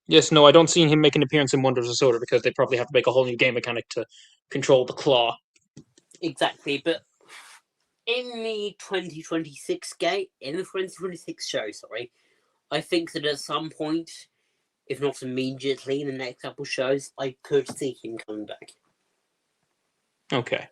Yes, no, I don't see him make an appearance in Wonders of Soda because they probably have to make a whole new game mechanic to control the claw. Exactly, but in the 2026 show, I think that at some point, if not immediately in the next couple shows, I could see him coming back. Okay.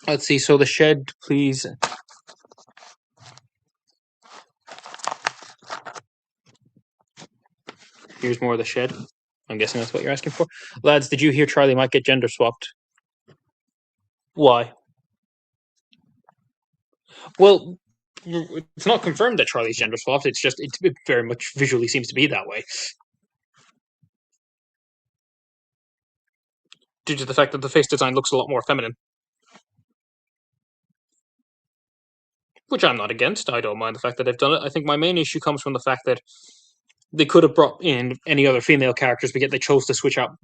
Let's see. So the shed, please. Here's more of the shed. I'm guessing that's what you're asking for. Lads, did you hear Charlie might get gender swapped? Why? Well, it's not confirmed that Charlie's gender swapped. It's just it very much visually seems to be that way. Due to the fact that the face design looks a lot more feminine. Which I'm not against. I don't mind the fact that they've done it. I think my main issue comes from the fact that they could have brought in any other female characters, but yet they chose to switch out,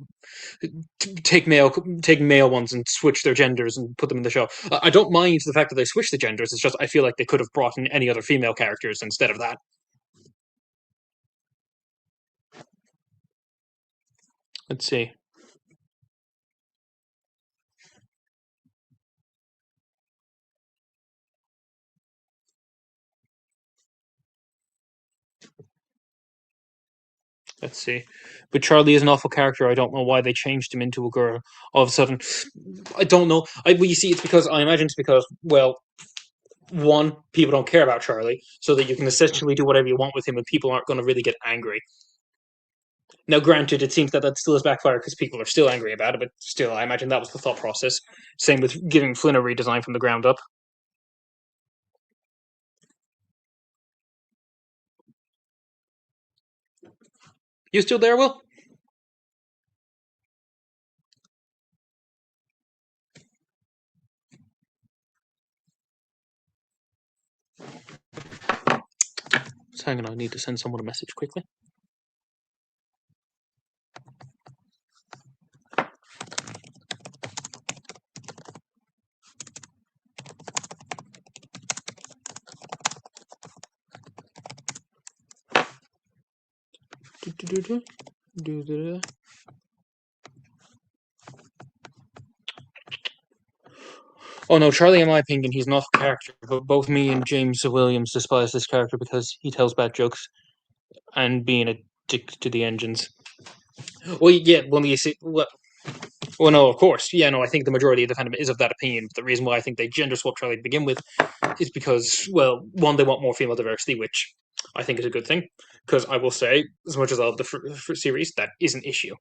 take male ones and switch their genders and put them in the show. I don't mind the fact that they switched the genders. It's just I feel like they could have brought in any other female characters instead of that. Let's see. Let's see. But Charlie is an awful character. I don't know why they changed him into a girl all of a sudden. I don't know. Well, you see, I imagine it's because, well, one, people don't care about Charlie, so that you can essentially do whatever you want with him and people aren't going to really get angry. Now, granted, it seems that still has backfired because people are still angry about it, but still, I imagine that was the thought process. Same with giving Flynn a redesign from the ground up. You still there, Will? Just hang on, I need to send someone a message quickly. Oh no, Charlie, in my opinion, he's not a character, but both me and James Williams despise this character because he tells bad jokes and being a dick to the engines. Well, yeah, when you see, well, no, of course, yeah, no, I think the majority of the fandom is of that opinion. The reason why I think they gender swap Charlie to begin with is because, well, one, they want more female diversity, which I think is a good thing. Because I will say, as much as I love the series, that is an issue.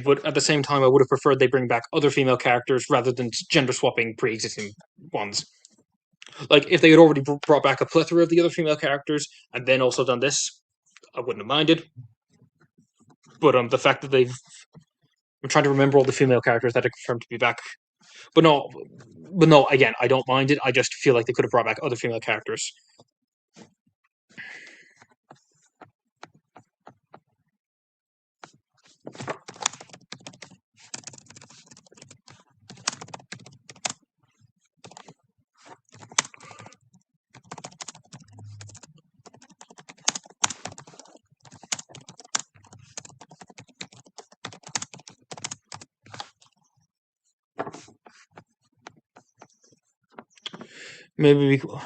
But at the same time, I would have preferred they bring back other female characters rather than gender swapping pre-existing ones. Like, if they had already brought back a plethora of the other female characters and then also done this, I wouldn't have minded. But the fact that I'm trying to remember all the female characters that are confirmed to be back. But no, again, I don't mind it. I just feel like they could have brought back other female characters.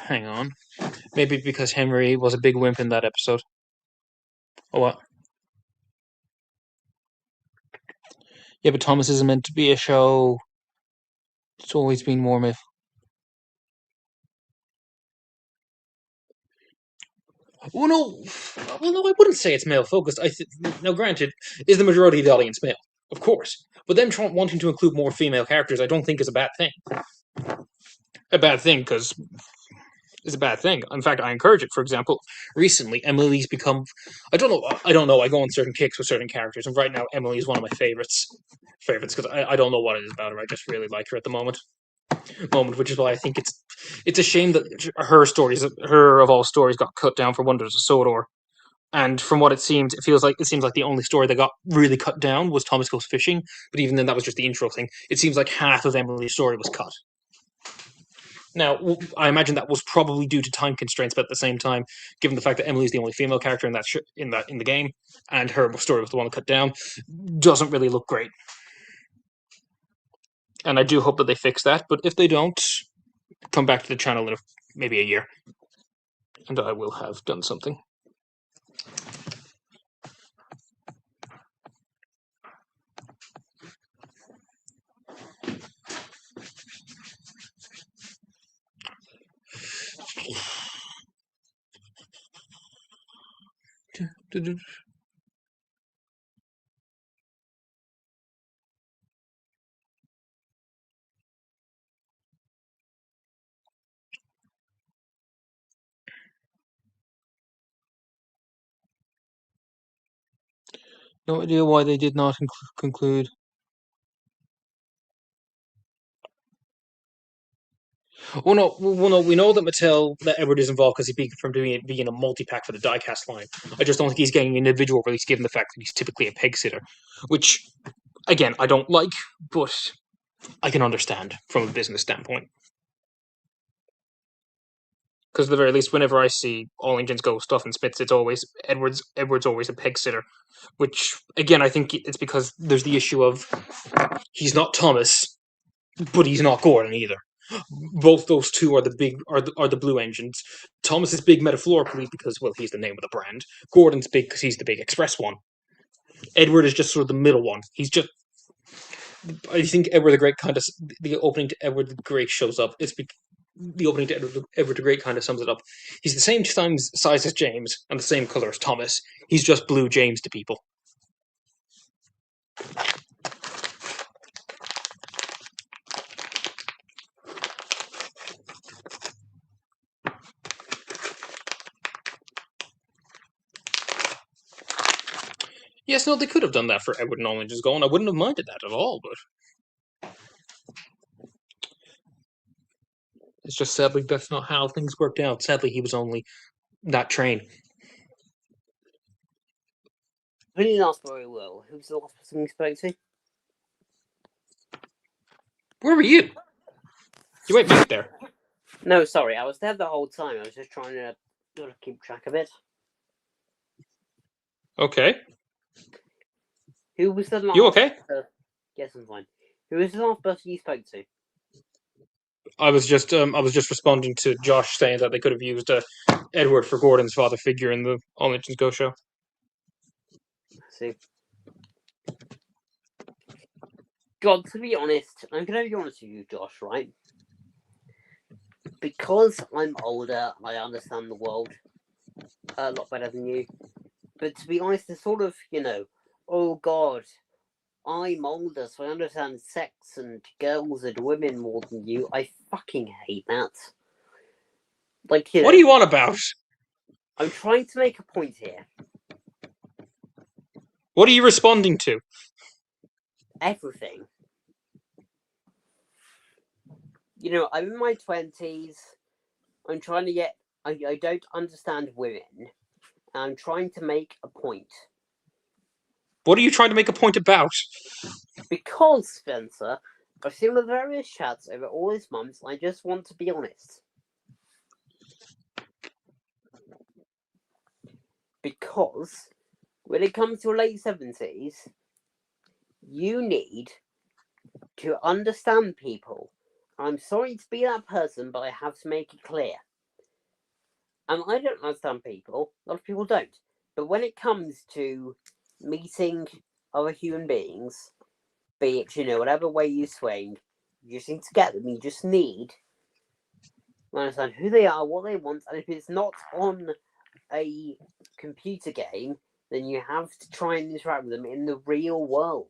Hang on. Maybe because Henry was a big wimp in that episode. Oh, what? Yeah, but Thomas isn't meant to be a show. It's always been more myth. Well, no, I wouldn't say it's male focused. Now, granted, is the majority of the audience male? Of course, but them wanting to include more female characters, I don't think is a bad thing. A bad thing because it's a bad thing. In fact, I encourage it. For example, recently Emily's become. I don't know. I go on certain kicks with certain characters, and right now Emily is one of my favorites because I don't know what it is about her. I just really like her at the moment, which is why I think it's a shame that her of all stories, got cut down for Wonders of Sodor. And from what it seems like the only story that got really cut down was Thomas Goes Fishing. But even then, that was just the intro thing. It seems like half of Emily's story was cut. Now, I imagine that was probably due to time constraints, but at the same time, given the fact that Emily's the only female character in the game, and her story was the one cut down, doesn't really look great. And I do hope that they fix that. But if they don't, come back to the channel in maybe a year, and I will have done something. No idea why they did not conclude. Well, no, we know that that Edward is involved because he's from being a multi-pack for the diecast line. I just don't think he's getting an individual release given the fact that he's typically a peg sitter, which, again, I don't like, but I can understand from a business standpoint. Because at the very least, whenever I see All Engines Go stuff and Spitz, it's always Edward's always a peg sitter, which, again, I think it's because there's the issue of he's not Thomas, but he's not Gordon either. Both those two are the blue engines. Thomas is big metaphorically because, well, he's the name of the brand. Gordon's big because he's the big express one. Edward is just sort of the middle one. I think Edward the Great the opening to Edward the Great shows up. the opening to Edward the Great kind of sums it up. He's the same size as James and the same color as Thomas. He's just Blue James to people. Yes, no, they could have done that for Edward Norland just going. I wouldn't have minded that at all, but it's just sadly that's not how things worked out. Sadly, he was only that train. Who didn't ask very well? Who was the last person you spoke to? Where were you? You went back there. No, sorry, I was there the whole time. I was just trying to sort of keep track of it. Okay. Who was the last? You okay? Yes, I'm fine. Who was the last person you spoke to? I was just responding to Josh saying that they could have used Edward for Gordon's father figure in the All Nations Go show. See. God, to be honest, I'm going to be honest with you, Josh, right? Because I'm older, I understand the world a lot better than you. But to be honest, it's sort of, oh God, I'm older, so I understand sex and girls and women more than you. I fucking hate that. Like, What do you want about? I'm trying to make a point here. What are you responding to? Everything. I'm in my 20s. I'm trying to get... I don't understand women. And I'm trying to make a point. What are you trying to make a point about? Because, Spencer, I've seen the various chats over all these months, and I just want to be honest. Because when it comes to your late 70s, you need to understand people. I'm sorry to be that person, but I have to make it clear. And I don't understand people. A lot of people don't. But when it comes to meeting other human beings, be it, whatever way you swing, you just need to get them. You just need to understand who they are, what they want, and if it's not on a computer game, then you have to try and interact with them in the real world.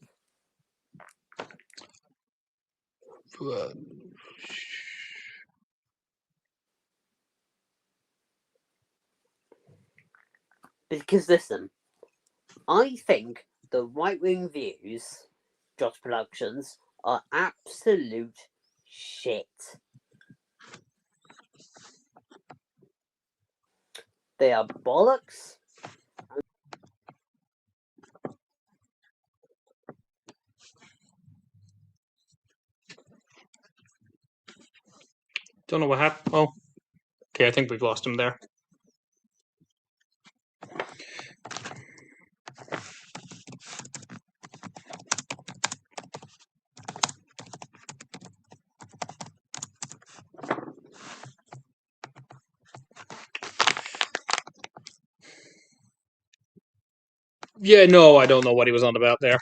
Because listen, I think the right-wing views, Josh Productions, are absolute shit. They are bollocks. Don't know what happened. Oh, okay, I think we've lost him there. Yeah, no, I don't know what he was on about there.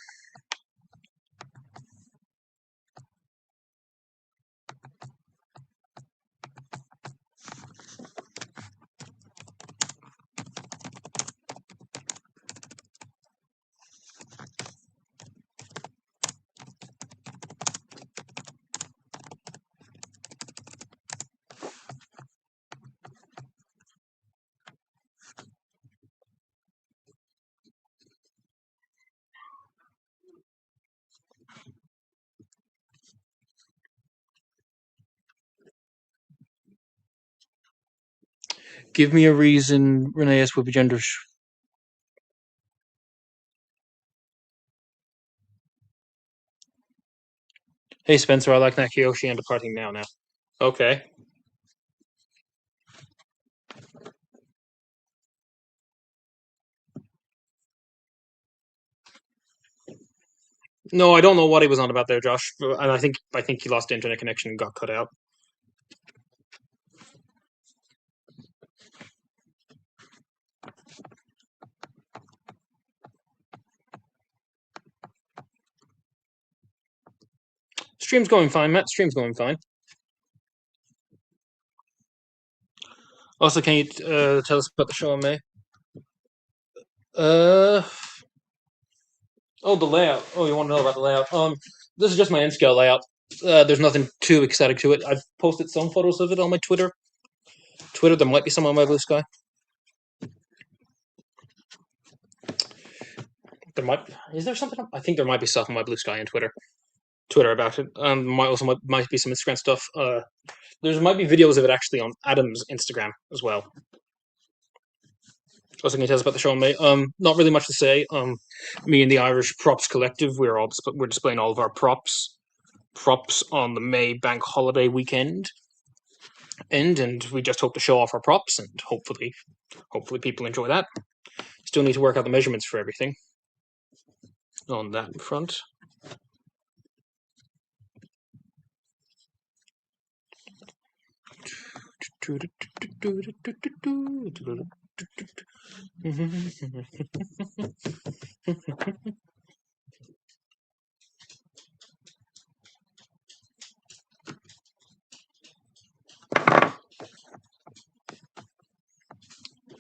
Give me a reason Rheneas would be gender. Hey Spencer, I like Nakiyoshi and departing now. Okay. No, I don't know what he was on about there, Josh. And I think he lost the internet connection and got cut out. Stream's going fine, Matt. Stream's going fine. Also, can you tell us about the show in May? Oh, the layout. Oh, you want to know about the layout? This is just my N-scale layout. There's nothing too exciting to it. I've posted some photos of it on my Twitter. There might be some on my Blue Sky. There might. Is there something? I think there might be stuff on my Blue Sky and Twitter about it. Might be some Instagram stuff. There might be videos of it actually on Adam's Instagram as well. Also, can you tell us about the show in May? Not really much to say. Me and the Irish Props Collective, we're displaying all of our props on the May bank holiday weekend, and we just hope to show off our props, and hopefully people enjoy that. Still need to work out the measurements for everything on that front.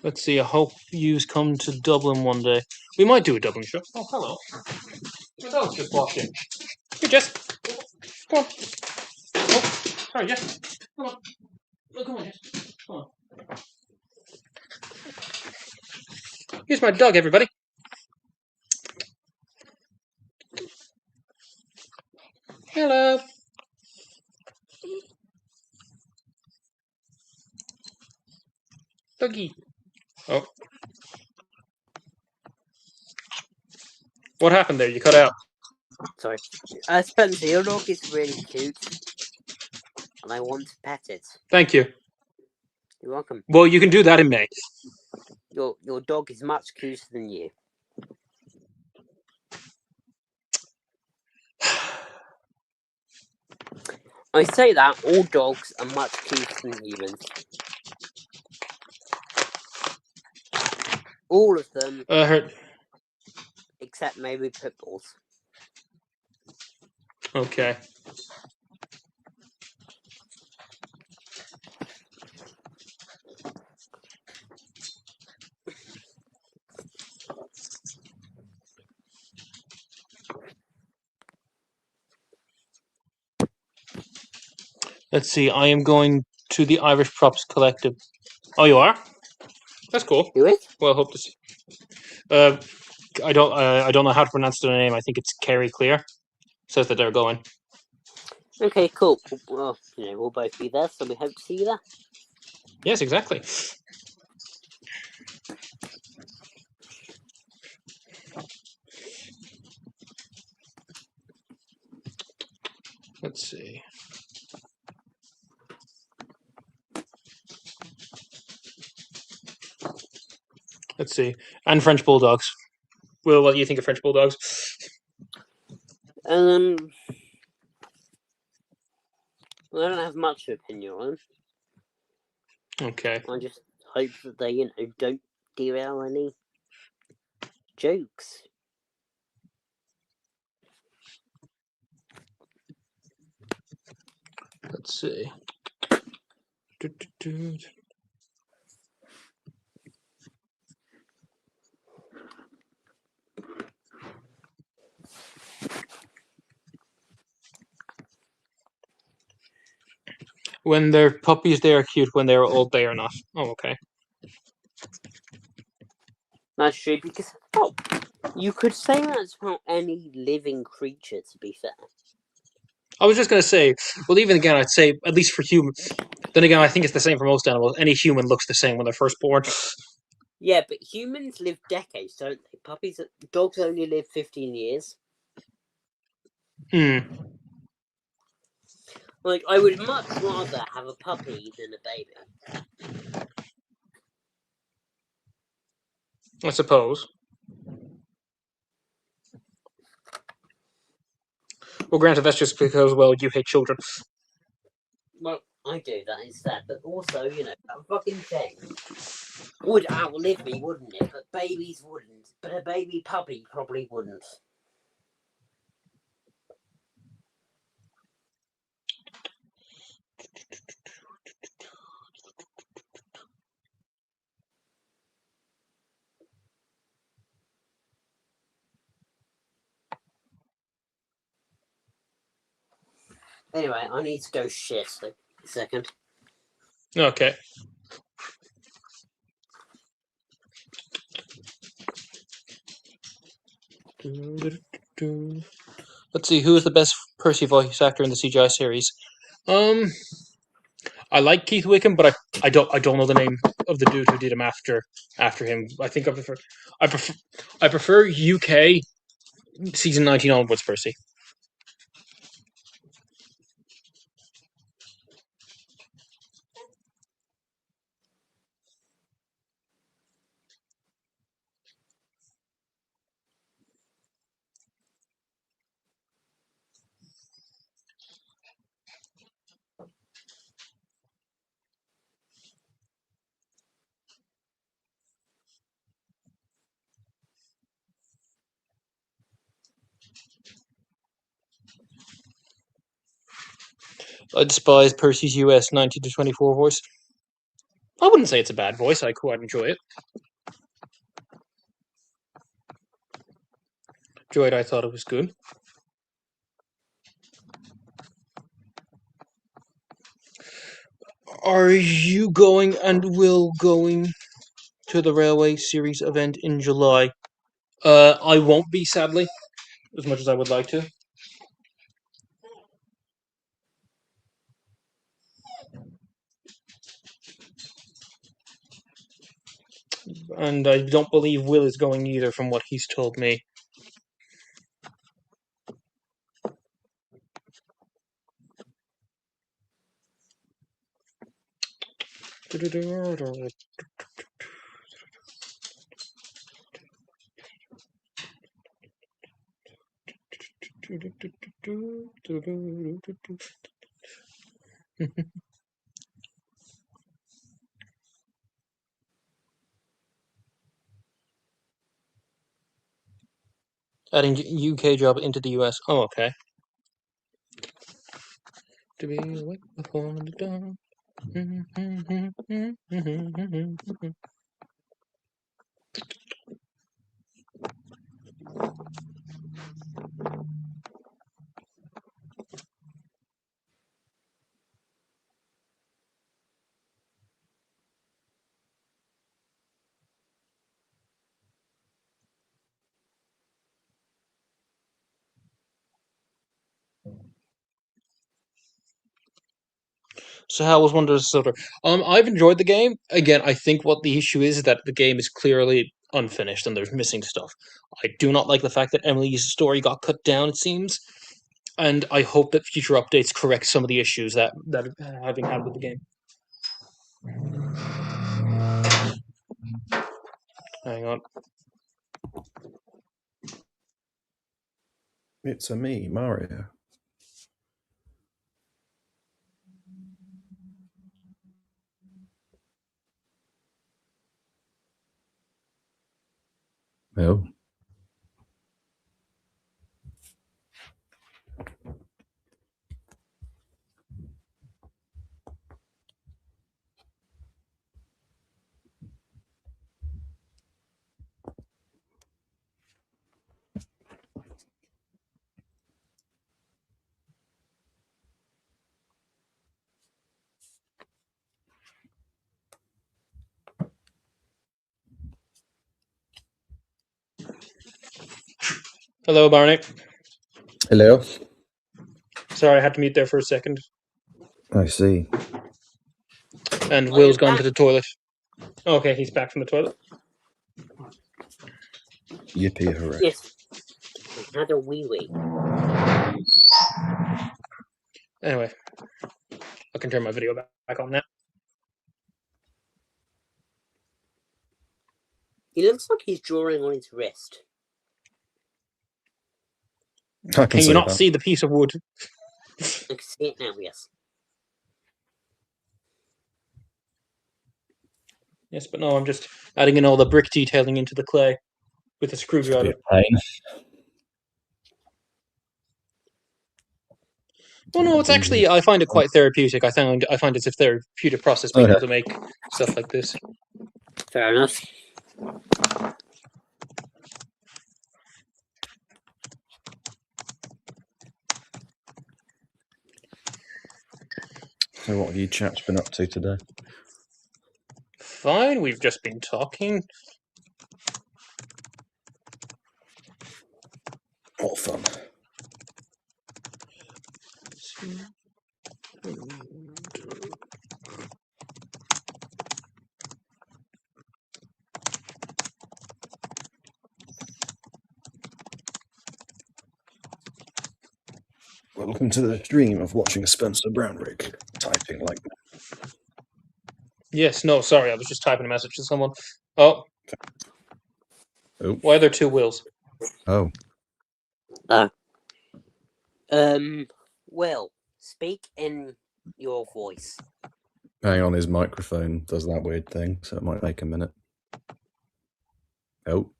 Let's see. I hope yous come to Dublin one day. We might do a Dublin show. Oh, hello. My dog's just walked in. Here, Jess. Come on. Oh, sorry, Jess. Come on. Oh, come on, Jess. Come on. Here's my dog, everybody. Hello. Doggy. Oh. What happened there? You cut out. Sorry. Spencer, your dog is really cute, and I want to pet it. Thank you. You're welcome. Well, you can do that in May. Your dog is much cuter than you. I say that all dogs are much cuter than humans. All of them, except maybe pit bulls. Okay. Let's see. I am going to the Irish Props Collective. Oh, you are? That's cool. You is? Well, hope to see. I don't know how to pronounce their name. I think it's Kerry Clear. Says that they're going. Okay, cool. Well, we'll both be there, so we hope to see you there. Yes, exactly. Let's see. Let's see. And French Bulldogs. Will, what do you think of French Bulldogs? I don't have much opinion on them. Okay. I just hope that they, don't derail any jokes. Let's see. When they're puppies, they are cute. When they're old, they are not. Oh, okay. That's true, because, you could say that's about any living creature, to be fair. I was just going to say, well, even again, I'd say, at least for humans. Then again, I think it's the same for most animals. Any human looks the same when they're first born. Yeah, but humans live decades, don't they? Dogs only live 15 years. I would much rather have a puppy than a baby. suppose. Well, granted, that's just because, well, you hate children. Well, I do that instead, but also, that fucking thing would outlive me, wouldn't it? But babies wouldn't. But a baby puppy probably wouldn't. Anyway, I need to go shit. Like, a second. Okay. Let's see, who is the best Percy voice actor in the CGI series? I like Keith Wickham, but I don't know the name of the dude who did him after him. I think I prefer UK season 19 onwards Percy. I despise Percy's US 19 to 24 voice. I wouldn't say it's a bad voice. I quite enjoy it. I thought it was good. Are you going and will going to the Railway Series event in July? I won't be, sadly, as much as I would like to. And I don't believe Will is going either, from what he's told me. Adding UK job into the US. Oh, okay. To be awake before the dawn. So how was Wonders Silver? I've enjoyed the game. Again, I think what the issue is that the game is clearly unfinished and there's missing stuff. I do not like the fact that Emily's story got cut down, it seems, and I hope that future updates correct some of the issues that have been had with the game. Hang on. It's a me, Mario. Oh. Hello, Barney. Hello. Sorry, I had to mute there for a second. I see. And Oh, Will's you're gone back. to the toilet. Okay, he's back from the toilet. Yippee hooray. Yes. I had a wee wee. Anyway, I can turn my video back on now. He looks like he's drawing on his wrist. I Can you see not that. see the piece of wood? I can see it now, yes. Yes, but no, I'm just adding in all the brick detailing into the clay with a Be a screwdriver. pain. Well, no, it's actually, I find it quite therapeutic. I find it's a therapeutic process being able to make stuff like this. Fair enough. So what have you chaps been up to today? Fine, we've just been talking. What fun. Welcome to the stream of watching Spencer Brownrigg typing like Yes, no, sorry, I was just typing a message to someone. Oh, Oh. why are there two Wills? Oh. Will, speak in your voice. Hang on, his microphone does that weird thing, so it might take a minute. Oh.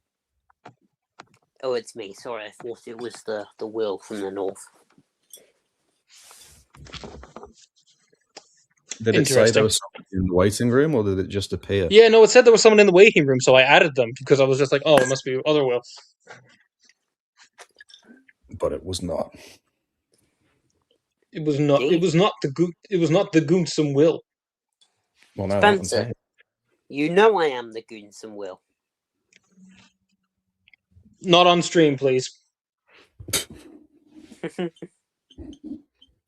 Oh, it's me. Sorry, I thought it was the Will from the north. Did it say Interesting. there was something in the waiting room, or did it just appear? Yeah, no, it said there was someone in the waiting room, so I added them because I was just like, oh, it must be other Will. But it was not. It was not. It was not the It was not the Goonsome Will. Well, no, that one's Spencer, here. you know I am the Goonsome Will. Not on stream, please.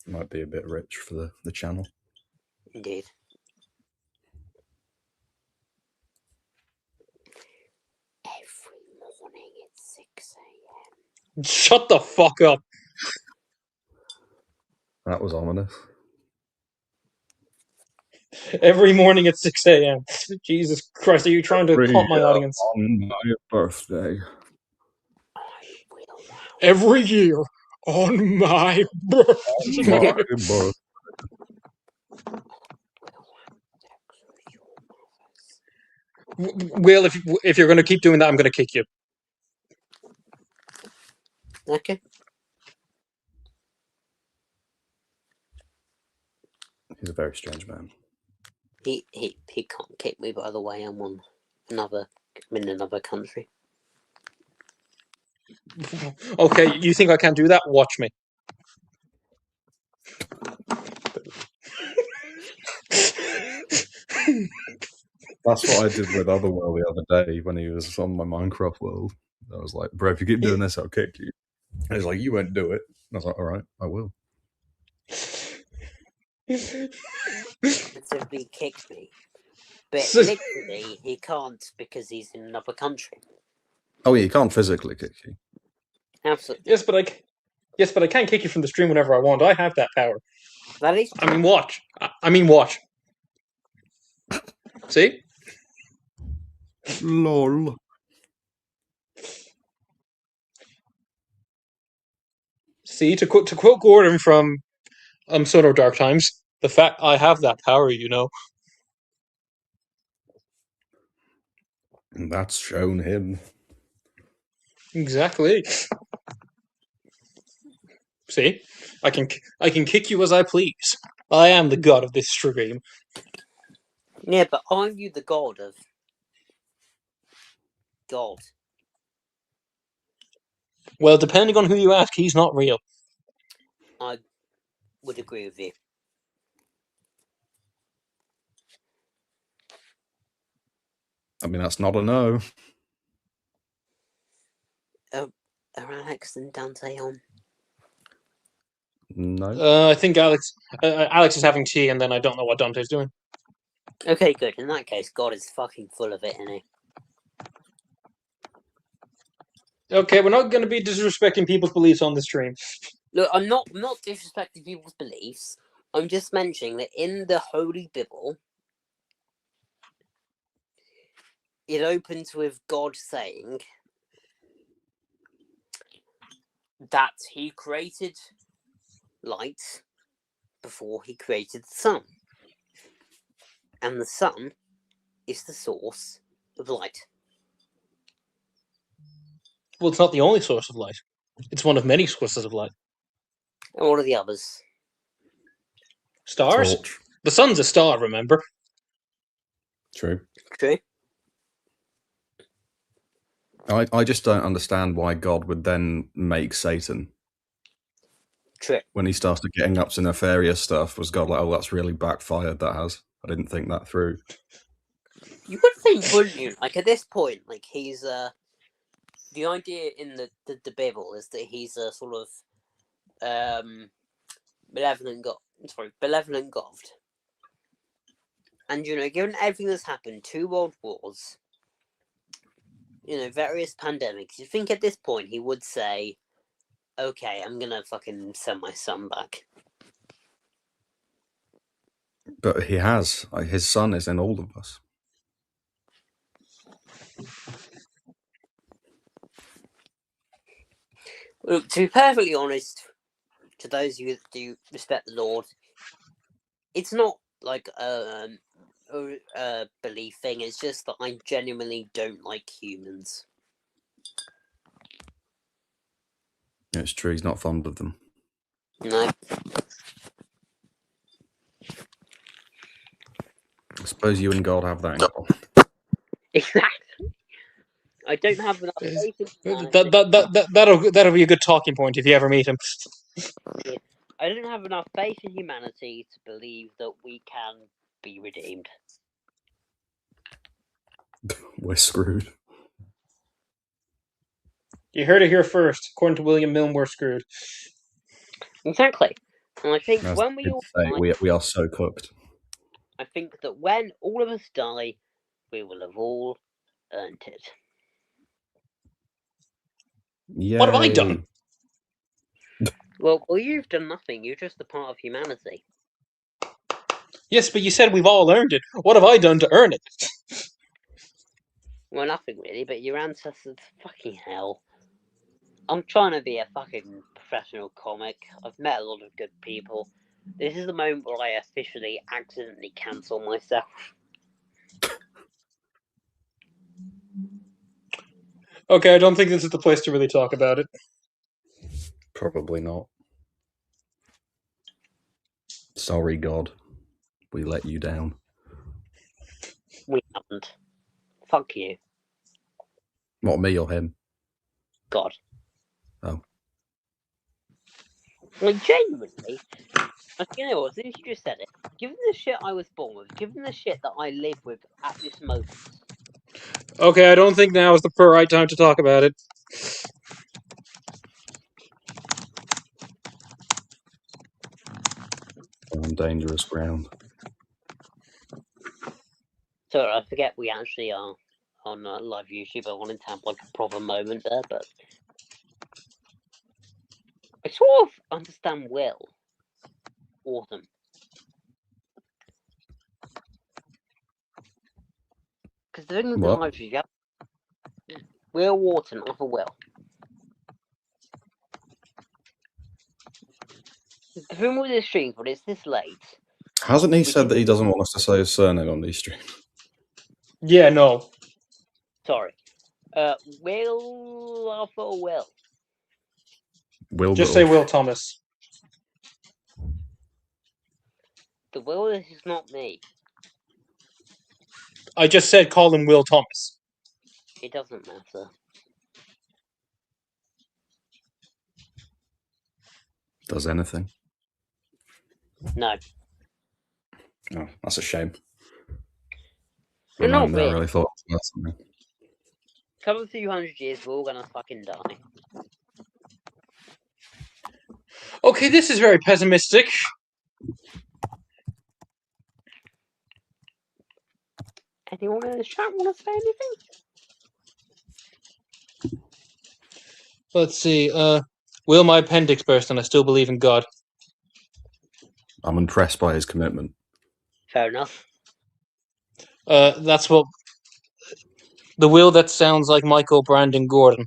Might be a bit rich for the channel. Indeed. Every morning at 6 a.m. Shut the fuck up. That was ominous. Every morning at 6 a.m. Jesus Christ, are you trying to haunt my audience? On my birthday. I will now. Every year on my birthday. My birthday. Will, if you're going to keep doing that, I'm going to kick you. Okay. He's a very strange man. He can't kick me, by the way. I'm in another country. Okay, you think I can't do that? Watch me. That's what I did with Otherworld the other day when he was on my Minecraft world. I was like, bro, if you keep doing this, I'll kick you. And he's like, you won't do it. And I was like, all right, I will. He kicked me. But So- literally, he can't because he's in another country. Oh, yeah, he can't physically kick you. Absolutely. Yes, but I can kick you from the stream whenever I want. I have that power. That is I mean, watch. I mean, watch. See? Lol. See, to quote Gordon from Sono Dark Times, the fact I have that power, you know. And that's shown him. Exactly. See? I can kick you as I please. I am the god of this stream. Yeah, but aren't you the god of God? Well, depending on who you ask, he's not real. I would agree with you. I mean, that's not a no. Are Alex and Dante on? No. I think Alex is having tea, and then I don't know what Dante's doing. Okay, good. In that case, God is fucking full of it, isn't he? Okay, we're not going to be disrespecting people's beliefs on the stream. Look, I'm not disrespecting people's beliefs. I'm just mentioning that in the Holy Bible, it opens with God saying that he created light before he created the sun. And the sun is the source of light. Well, it's not the only source of light. It's one of many sources of light. And what are the others? Stars? Torch. The sun's a star, remember? True. True. I just don't understand why God would then make Satan. True. When he started getting up to nefarious stuff, was God like, oh, that's really backfired, that has. I didn't think that through. You would think, wouldn't you? Like, at this point, like, he's, the idea in the Bible is that he's a sort of, benevolent God. And, you know, given everything that's happened, 2 world wars, you know, various pandemics, you think at this point he would say, okay, I'm gonna fucking send my son back. But he has. Like, his son is in all of us. Look, to be perfectly honest, to those of you that do respect the Lord, it's not like a belief thing. It's just that I genuinely don't like humans. It's true, he's not fond of them. No. I suppose you and God have that in common. Exactly. I don't have enough faith in humanity. That'll be a good talking point if you ever meet him. I don't have enough faith in humanity to believe that we can be redeemed. We're screwed. You heard it here first. According to William Milne, we're screwed. Exactly. And I think As when the we kids all say, die, we are so cooked. I think that when all of us die, we will have all earned it. Yay. What have I done? Well, you've done nothing. You're just a part of humanity. Yes, but you said we've all earned it. What have I done to earn it? Well, nothing really, but your ancestors, fucking hell. I'm trying to be a fucking professional comic. I've met a lot of good people. This is the moment where I officially accidentally cancel myself. Okay, I don't think this is the place to really talk about it. Probably not. Sorry, God. We let you down. We haven't. Fuck you. What, me or him? God. Oh. Like, genuinely, you know what, since you just said it, given the shit I was born with, given the shit that I live with at this moment. Okay, I don't think now is the right time to talk about it. On dangerous ground. So I forget we actually are on live YouTube. I wanted to have like a proper moment there, but I sort of understand Will. Autumn. Because the thing with the What? live YouTube, Will Wharton, other Will. The thing with this stream, but it's this late. Hasn't he said that he doesn't want us to say his surname on these streams? Yeah, no. Sorry. Will Arthur Will. Will Just say Will Thomas. The Will is not me. I just said call him Will Thomas. It doesn't matter. Does anything? No. Oh, that's a shame. You're not I really thought it was something. Couple of few hundred years, we're all gonna fucking die. Okay, this is very pessimistic. Anyone in the chat want to say anything? Let's see. Will my appendix burst and I still believe in God? I'm impressed by his commitment. Fair enough. That's what... The Will that sounds like Michael Brandon Gordon.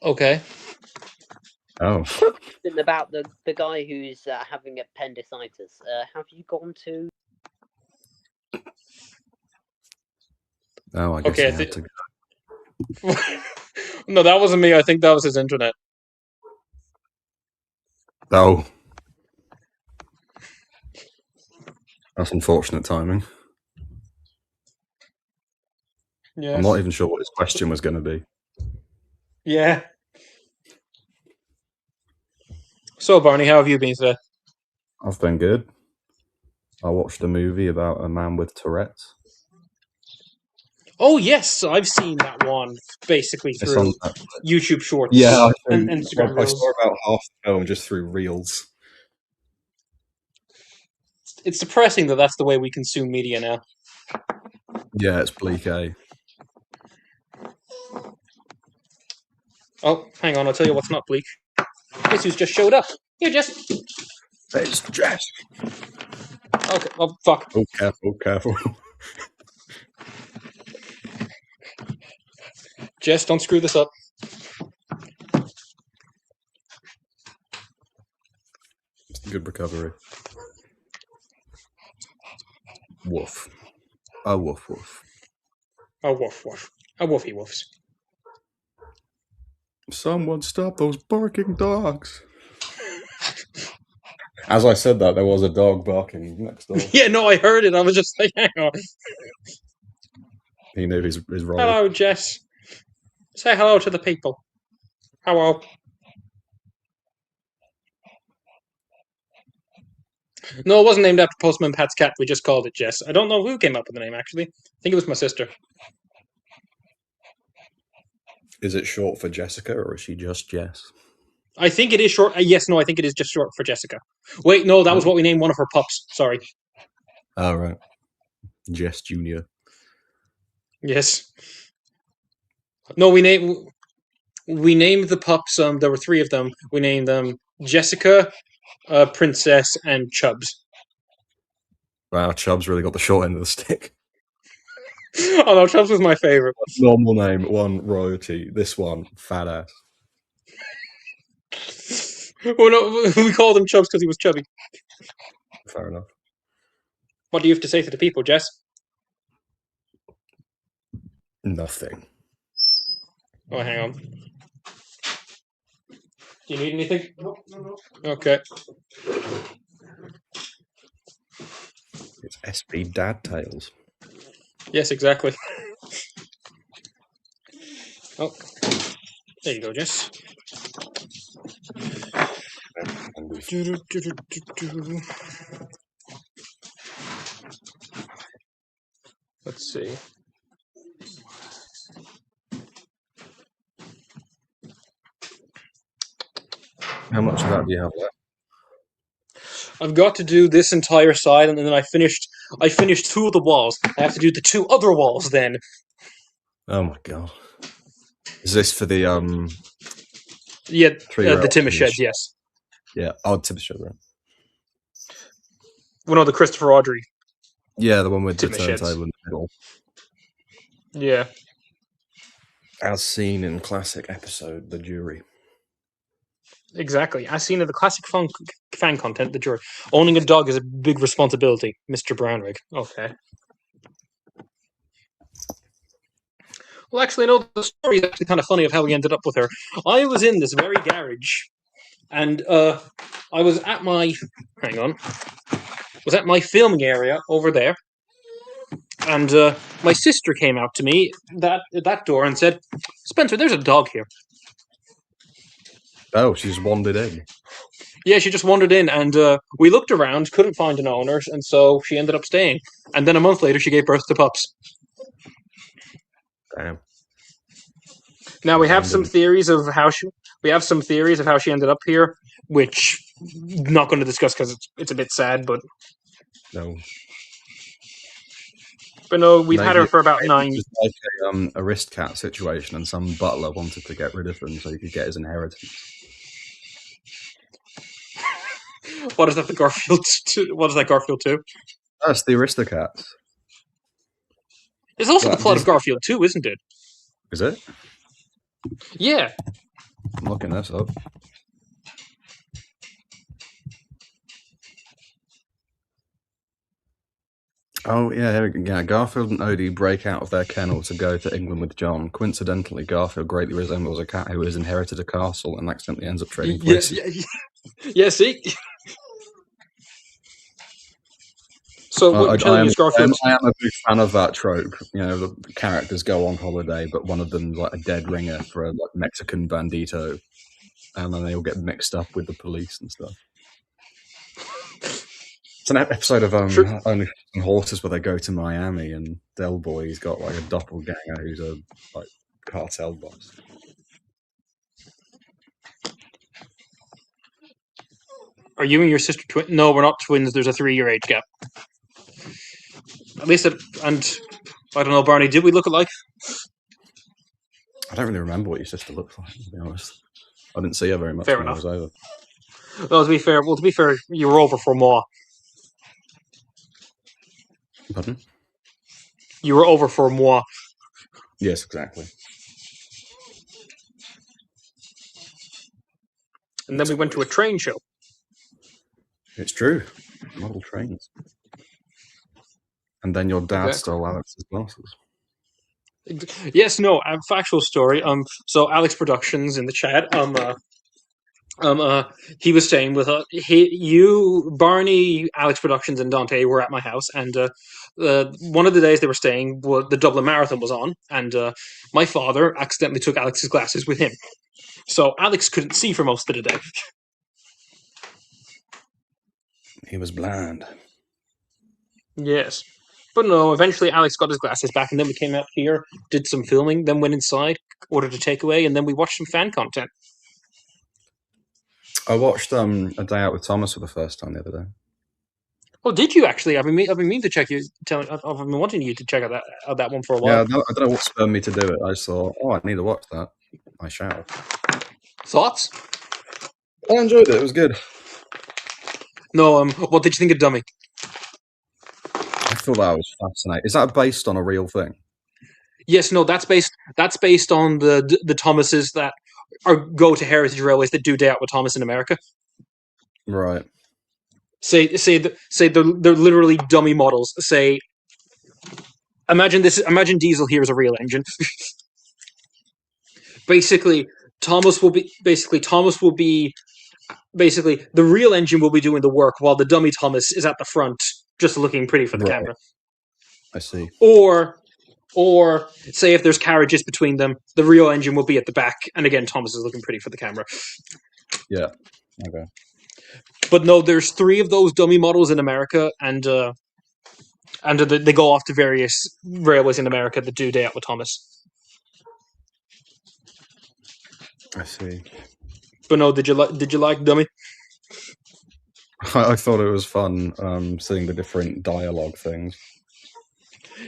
Okay. Oh. About the guy who's having appendicitis. Have you gone to... Oh, I guess Okay, I had to go. No, that wasn't me. I think that was his internet. Oh. That's unfortunate timing. Yes. I'm not even sure what his question was going to be. Yeah. So, Barney, how have you been today? I've been good. I watched a movie about a man with Tourette's. Oh, yes, I've seen that one basically It's through on Netflix. YouTube Shorts Yeah, and Instagram I Reels. saw about half the film just through Reels. It's depressing that that's the way we consume media now. Yeah, it's bleak, eh? Oh, hang on, I'll tell you what's not bleak. Guess who's just showed up? Here, Jess. It's Jess. Okay, oh, fuck. Oh, careful, careful. Jess, don't screw this up. Good recovery. Woof. A woof woof. A woof woof. A woofy woofs. Someone stop those barking dogs. As I said that, there was a dog barking next door. Yeah, no, I heard it. I was just like, hang on. He knew his role. Hello, Jess. Say hello to the people. Hello. No, it wasn't named after Postman Pat's cat. We just called it Jess. I don't know who came up with the name, actually. I think it was my sister. Is it short for Jessica, or is she just Jess? I think it is short. Yes, no, I think it is just short for Jessica. Wait, no, that was what we named one of her pups. Sorry. Oh, right. Jess Jr. Yes. No, we named the pups. There were 3 of them. We named them Jessica, Princess, and Chubbs. Wow, Chubbs really got the short end of the stick. Oh no, Chubbs was my favorite. Normal name, one royalty. This one, fat ass. Well, no, we called him Chubbs because he was chubby. Fair enough. What do you have to say to the people, Jess? Nothing. Oh, hang on. Do you need anything? No. Okay. It's SB Dad Tales. Yes, exactly. Oh, there you go, Jess. Let's see. How much of that do you have left? I've got to do this entire side, and then I finished 2 of the walls. I have to do the 2 other walls then. Oh my god. Is this for the Yeah, the 3-year-old Timmy finish? Sheds, yes. Yeah, oh, Timmy Shed, right? Well, no, the Christopher Audrey. Yeah, the one with the Timmy Sheds. turntable in the middle. Yeah. As seen in classic episode The Jury. Exactly. As seen in the classic fan content, The Jury. Owning a dog is a big responsibility, Mr. Brownrigg. Okay. Well, actually, no, the story is actually kind of funny of how we ended up with her. I was in this very garage, and I was at my... Hang on. Was at my filming area over there, and my sister came out to me at that door and said, Spencer, there's a dog here. Oh, she just wandered in. Yeah, she just wandered in, and we looked around, couldn't find an owner, and so she ended up staying. And then a month later, she gave birth to pups. Damn. Now we have some theories of how she ended up here, which I'm not going to discuss because it's a bit sad. But No. no, we've had her Maybe- for about maybe 9. It was like a Aristcat situation, and some butler wanted to get rid of him so he could get his inheritance. What is that? The Garfield? What is that? Garfield 2? That's the Aristocats. It's also Well, the plot of Disney- Garfield 2, isn't it? Is it? Yeah. I'm looking this up. Oh, yeah, here we go. Yeah, Garfield and Odie break out of their kennel to go to England with John. Coincidentally, Garfield greatly resembles a cat who has inherited a castle and accidentally ends up trading places. Yeah, see? So what you're telling me is Garfield... I am a big fan of that trope. You know, the characters go on holiday, but one of them's like a dead ringer for a Mexican bandito. and then they all get mixed up with the police and stuff. It's an episode of Sure. Only Horses where they go to Miami, and Del Boy's got like a doppelganger who's a like cartel boss. Are you and your sister twin? No, we're not twins. There's a 3-year age gap. At least, and I don't know, Barney. Did we look alike? I don't really remember what your sister looked like, to be honest. I didn't see her very much Fair when enough. I was over. No, to be fair, you were over for more. Pardon? You were over for more. Yes, exactly. And then we went to a train show. It's true. Model trains. And then your dad Exactly. stole Alex's glasses. Yes, no, factual story. So Alex Productions in the chat. He was staying with Barney, Alex Productions, and Dante were at my house, and one of the days they were staying, the Dublin Marathon was on, and my father accidentally took Alex's glasses with him, so Alex couldn't see for most of the day. He was blind. Yes. But no, eventually Alex got his glasses back, and then we came out here, did some filming, then went inside, ordered a takeaway, and then we watched some fan content. I watched A Day Out with Thomas for the first time the other day. Oh, did you actually? I've been meaning to check you. I've been wanting you to check out that one for a while. Yeah, I don't know what spurred me to do it. I just thought, I need to watch that. I shall. Thoughts? I enjoyed it. It was good. No, what did you think of Dummy? I thought that was fascinating. Is that based on a real thing? Yes, no, that's based on the Thomases that go to Heritage Railways that do Day Out with Thomas in America. Right. Say they're literally dummy models. Say, imagine Diesel here is a real engine. Basically, Thomas will be the real engine will be doing the work while the dummy Thomas is at the front just looking pretty for the Right. camera. I see. Or say if there's carriages between them, the real engine will be at the back, and again Thomas is looking pretty for the camera. Yeah. Okay. But no, there's 3 of those dummy models in America, and they go off to various railways in America that do Day Out with Thomas. I see. But no, did you like Dummy? I thought it was fun seeing the different dialogue things.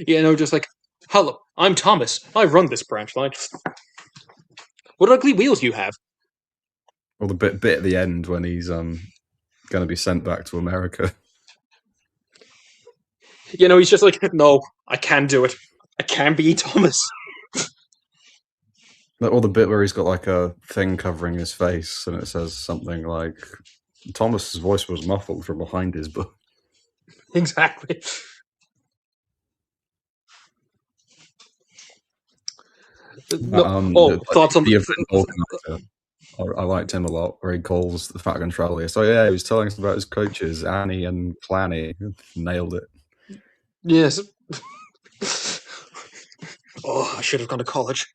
Yeah, no, just like, hello, I'm Thomas. I run this branch line. What ugly wheels you have? Or the bit at the end when he's going to be sent back to America. You know, he's just like, no, I can do it. I can be Thomas. Or the bit where he's got like a thing covering his face and it says something like, Thomas's voice was muffled from behind his book. Exactly. Thoughts on the I liked him a lot, where he calls the Fat Controller. So yeah, he was telling us about his coaches, Annie and Clanny. Nailed it. Yes. Oh, I should have gone to college.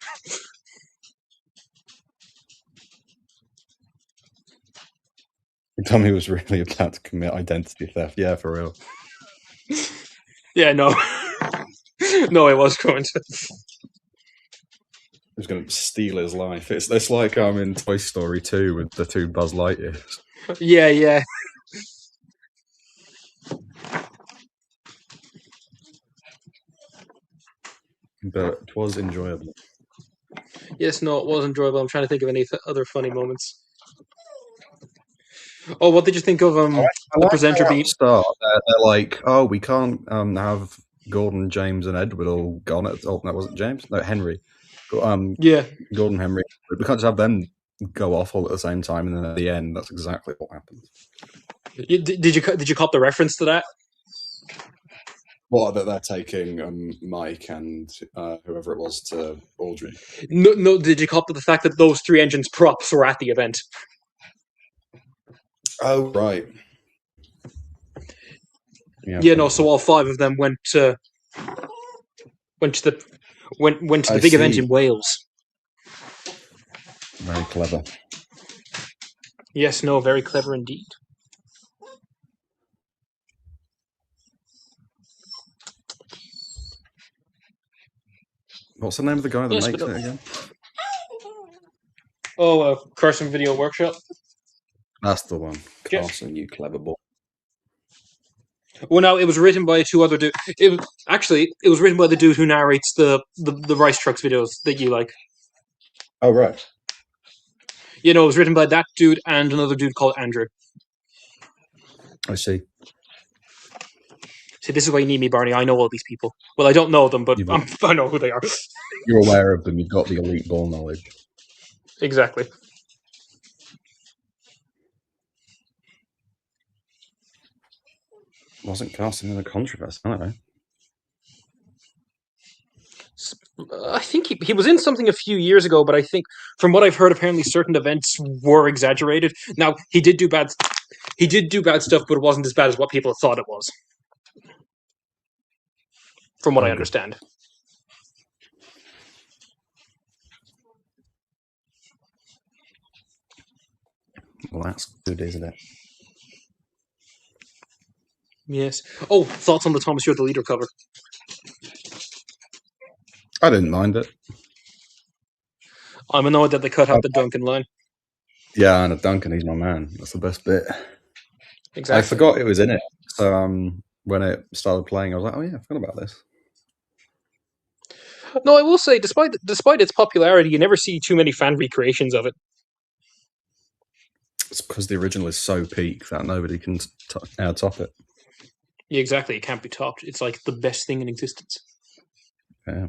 Tommy was really about to commit identity theft. Yeah, for real. Yeah, no. No, I was going to. He was going to steal his life. It's like I'm in Toy Story 2 with the 2 Buzz Lightyears. Yeah. But it was enjoyable. Yes, no, it was enjoyable. I'm trying to think of any other funny moments. Oh, what did you think of the presenter beat? Start. They're like, oh, we can't have Gordon, James, and Edward all gone. Oh, that wasn't James. No, Henry. Yeah, Gordon, Henry. We can't just have them go off all at the same time, and then at the end, that's exactly what happened. Did you cop the reference to that? What, that they're taking Mike and whoever it was to Audrey? No. Did you cop to the fact that those 3 engines props were at the event? Oh, right. Yeah, no. So all 5 of them went to the big event in Wales. Very clever. Yes, no, very clever indeed. What's the name of the guy that Yes, makes but it again? Carson Video Workshop. That's the one. Yes. Carson, you clever boy. Well, no, it was written by two other dudes. It was written by the dude who narrates the Rice Trucks videos that you like. Oh, right. You know, it was written by that dude and another dude called Andrew. I see. See, this is why you need me, Barney. I know all these people. Well, I don't know them, but You've- I know who they are. You're aware of them. You've got the elite ball knowledge. Exactly. Wasn't Carson in a controversy? I don't know. I think he was in something a few years ago, but I think from what I've heard, apparently certain events were exaggerated. Now he did do bad stuff, but it wasn't as bad as what people thought it was. From what I Okay. understand. Well, that's good, isn't it? Yes. Oh, thoughts on the Thomas You're the Leader cover? I didn't mind it. I'm annoyed that they cut out the Duncan line. Yeah, and Duncan, he's my man. That's the best bit. Exactly. I forgot it was in it. So when it started playing, I was like, oh yeah, I forgot about this. No, I will say, despite its popularity, you never see too many fan recreations of it. It's because the original is so peak that nobody can top it. Yeah, exactly. It can't be topped. It's like the best thing in existence. Yeah.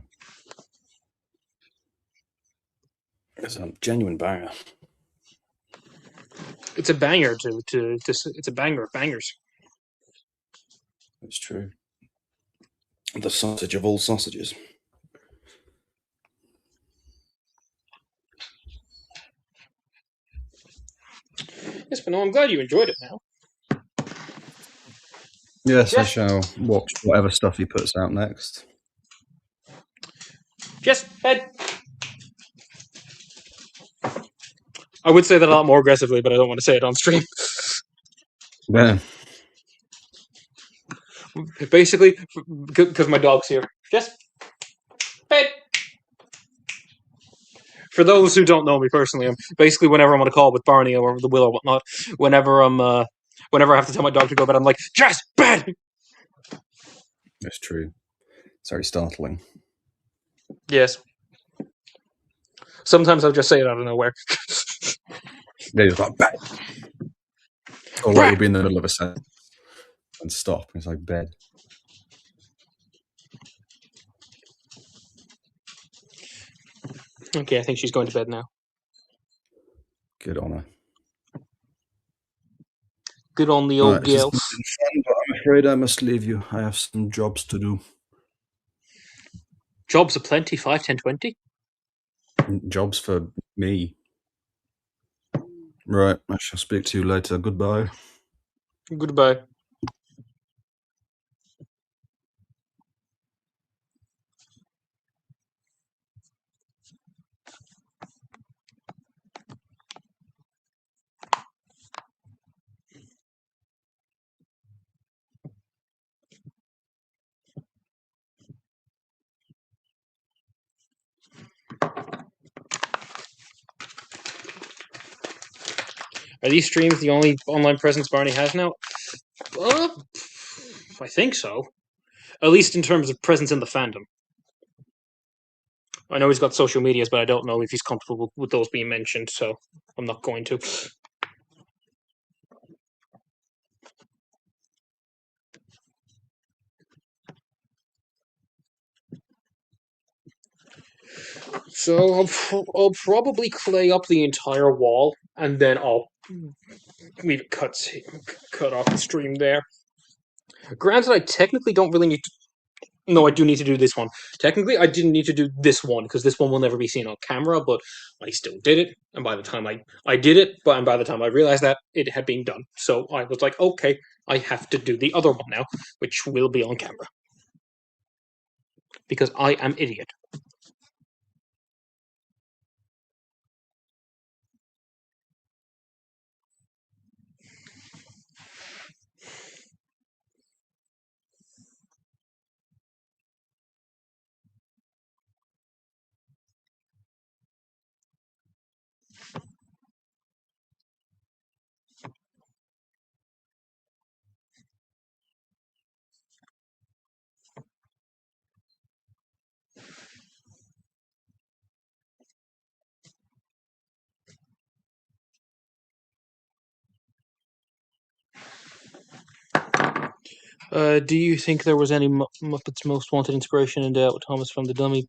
It's a genuine banger. It's a banger it's a banger of bangers. It's true. The sausage of all sausages. Yes, but no, I'm glad you enjoyed it now. Yes, I Yes. shall watch whatever stuff he puts out next. Yes, head. I would say that a lot more aggressively, but I don't want to say it on stream. Yeah. Basically, because my dog's here. Yes, head. For those who don't know me personally, I'm basically whenever I'm on a call with Barney or the Will or whatnot, whenever I have to tell my dog to go to bed, I'm like, just bed. It's true. It's very startling. Yes. Sometimes I'll just say it out of nowhere. Yeah, he's like, bed. Or like you'll be in the middle of a sentence and stop. It's like, bed. Okay, I think she's going to bed now. Good on her. Good on the old It's girl. been fun, but I'm afraid I must leave you. I have some jobs to do. Jobs aplenty, 5, 10, 20. Jobs for me. Right, I shall speak to you later. Goodbye. Goodbye. Are these streams the only online presence Barney has now? I think so. At least in terms of presence in the fandom. I know he's got social medias, but I don't know if he's comfortable with those being mentioned, so I'm not going to. So I'll probably clay up the entire wall, and then I'll leave it cut off the stream there. Granted, I technically don't really need to. No, I do need to do this one. Technically, I didn't need to do this one because this one will never be seen on camera, but I still did it. And by the time I did it, and by the time I realized that, it had been done. So I was like, okay, I have to do the other one now, which will be on camera. Because I am idiot. Do you think there was any Muppets Most Wanted inspiration in Doubt Thomas from the Dummy?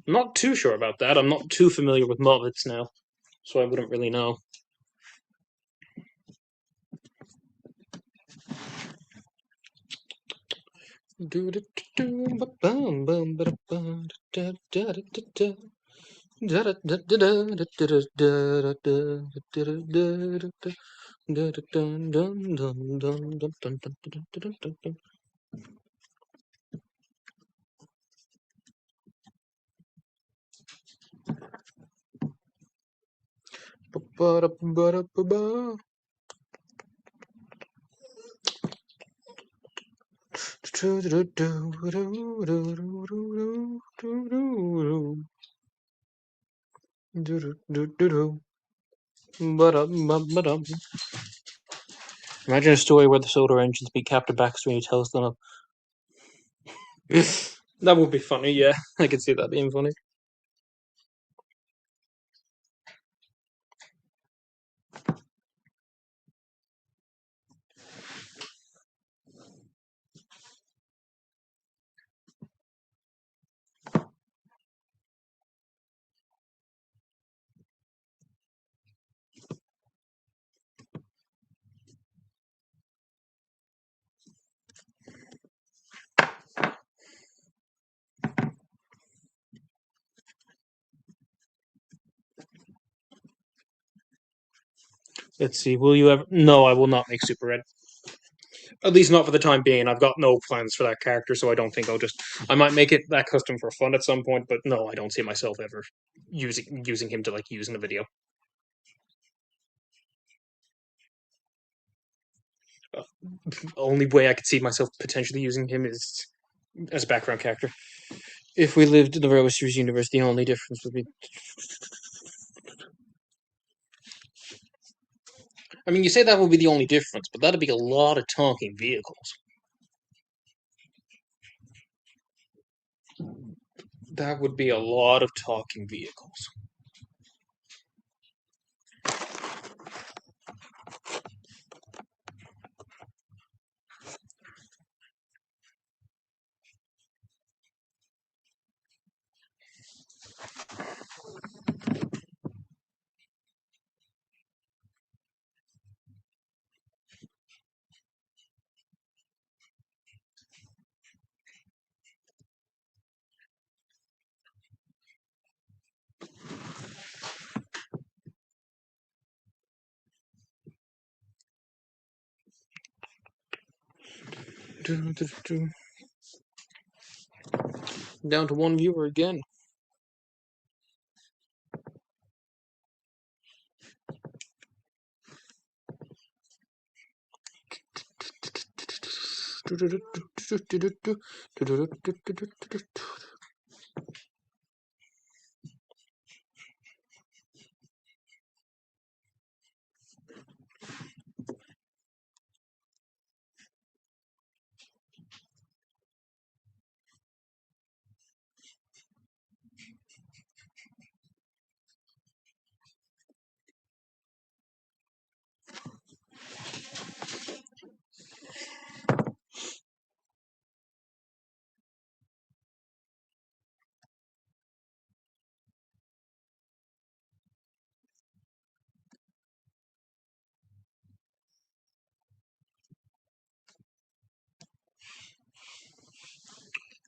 I'm not too sure about that. I'm not too familiar with Muppets now, so I wouldn't really know. Imagine a story where the solar engines meet Captain Baxter and he tells them. That would be funny, yeah. I could see that being funny. Let's see, will you ever... No, I will not make Super Red. At least not for the time being. I've got no plans for that character, so I don't think I'll just... I might make it that custom for fun at some point, but no, I don't see myself ever using him to, use in a video. Only way I could see myself potentially using him is as a background character. If we lived in the Railway Series universe, the only difference would be... I mean, you say that would be the only difference, but that'd be a lot of talking vehicles. That would be a lot of talking vehicles. Down to one viewer again.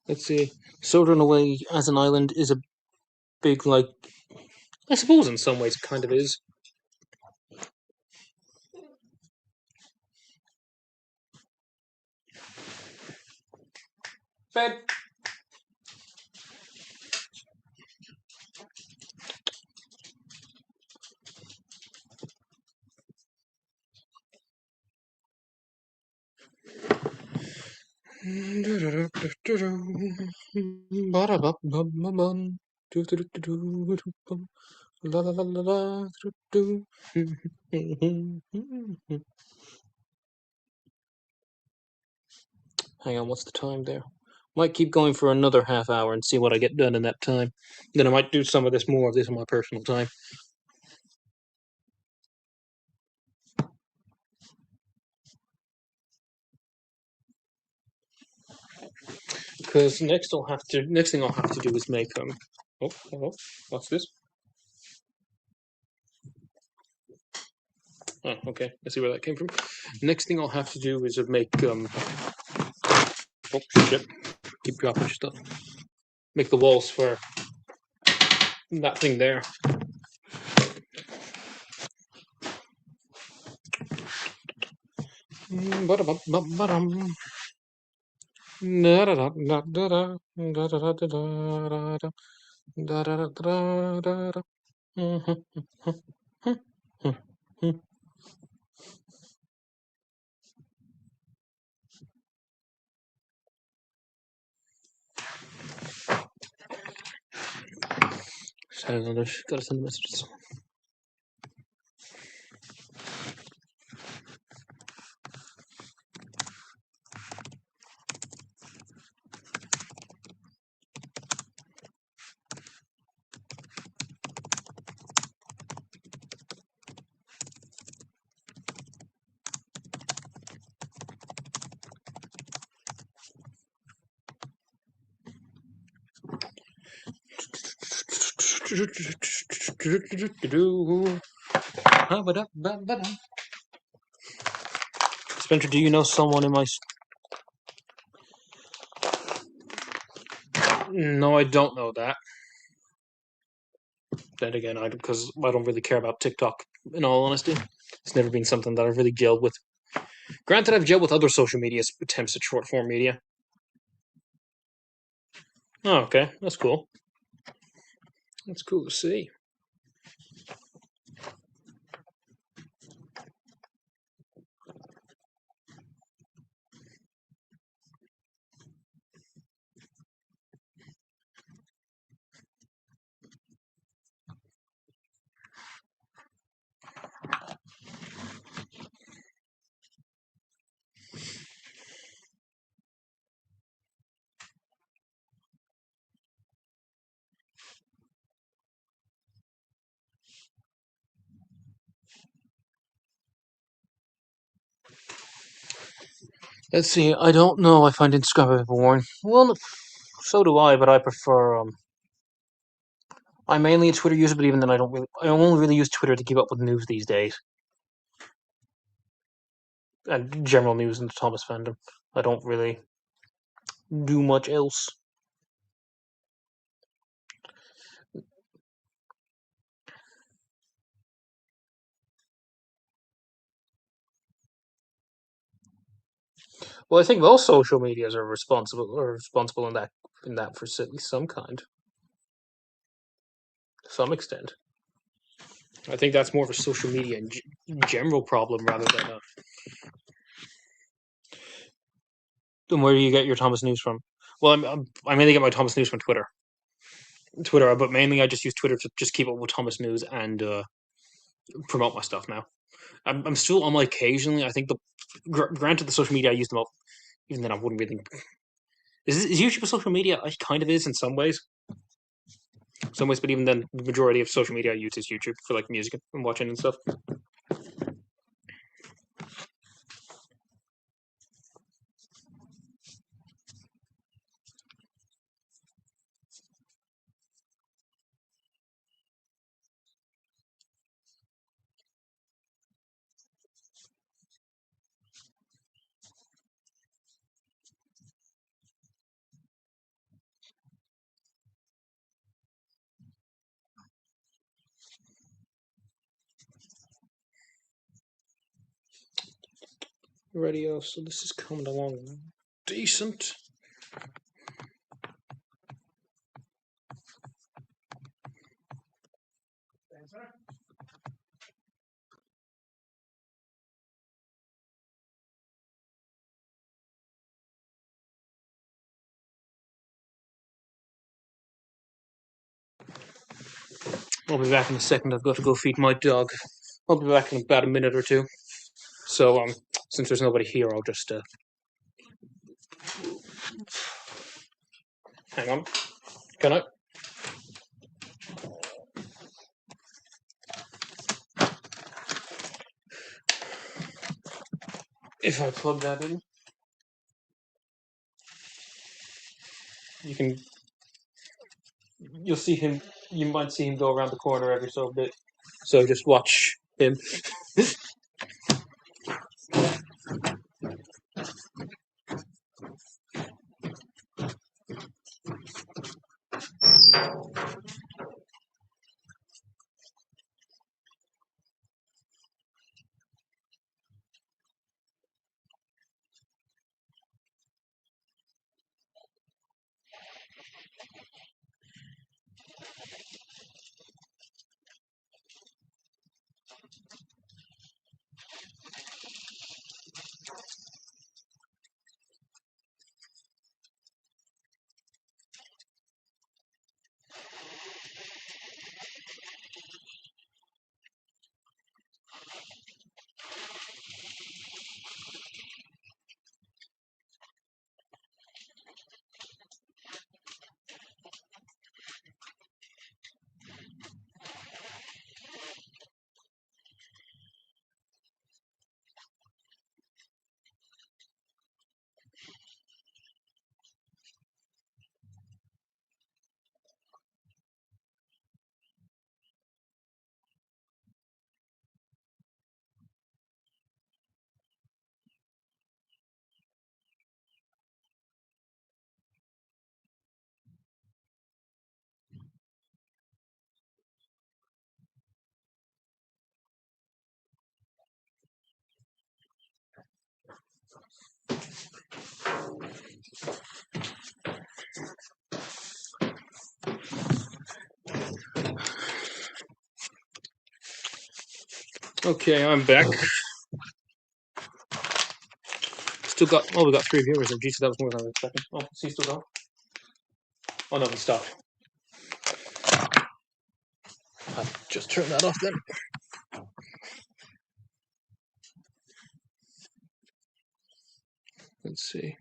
Let's see. Southern Away as an island is a big, I suppose in some ways it kind of is. Bed. Hang on, what's the time there? Might keep going for another half hour and see what I get done in that time. Then I might do some of this more of this in my personal time. Because next thing I'll have to do is make Oh, hello. What's this? Oh, okay. I see where that came from. Next thing I'll have to do is make Oh shit! Keep dropping stuff. Make the walls for that thing there. Gotta send a message to someone. Spencer, do you know someone in my... No, I don't know that. Then again, because I don't really care about TikTok, in all honesty. It's never been something that I've really gelled with. Granted, I've gelled with other social media attempts at short form media. Oh, okay. That's cool. That's cool to see. Let's see. I don't know. I find Instagram a bit boring. Well, so do I, but I prefer. I'm mainly a Twitter user, but even then, I only really use Twitter to keep up with news these days, and general news in the Thomas fandom. I don't really do much else. Well, I think most social medias are responsible in that for at least some kind, to some extent. I think that's more of a social media in general problem rather than where do you get your Thomas news from? Well, I mainly get my Thomas news from Twitter, but mainly I just use Twitter to just keep up with Thomas news and promote my stuff now. I'm still on my occasionally. I think granted the social media I use them up, even then I wouldn't really. Is YouTube a social media? It kind of is in some ways. But even then, the majority of social media I use is YouTube for like music and watching and stuff. Radio, so this is coming along decent. I'll be back in a second. I've got to go feed my dog. I'll be back in about a minute or two. So, since there's nobody here, I'll just hang on. Can I? If I plug that in. you'll see him. You might see him go around the corner every so bit. So just watch him. Okay, I'm back. Still got. Oh, we got 3 viewers. Oh, geez, that was more than I was expecting. Oh, is he still going? Oh no, he stopped. I'll just turn that off then. Let's see.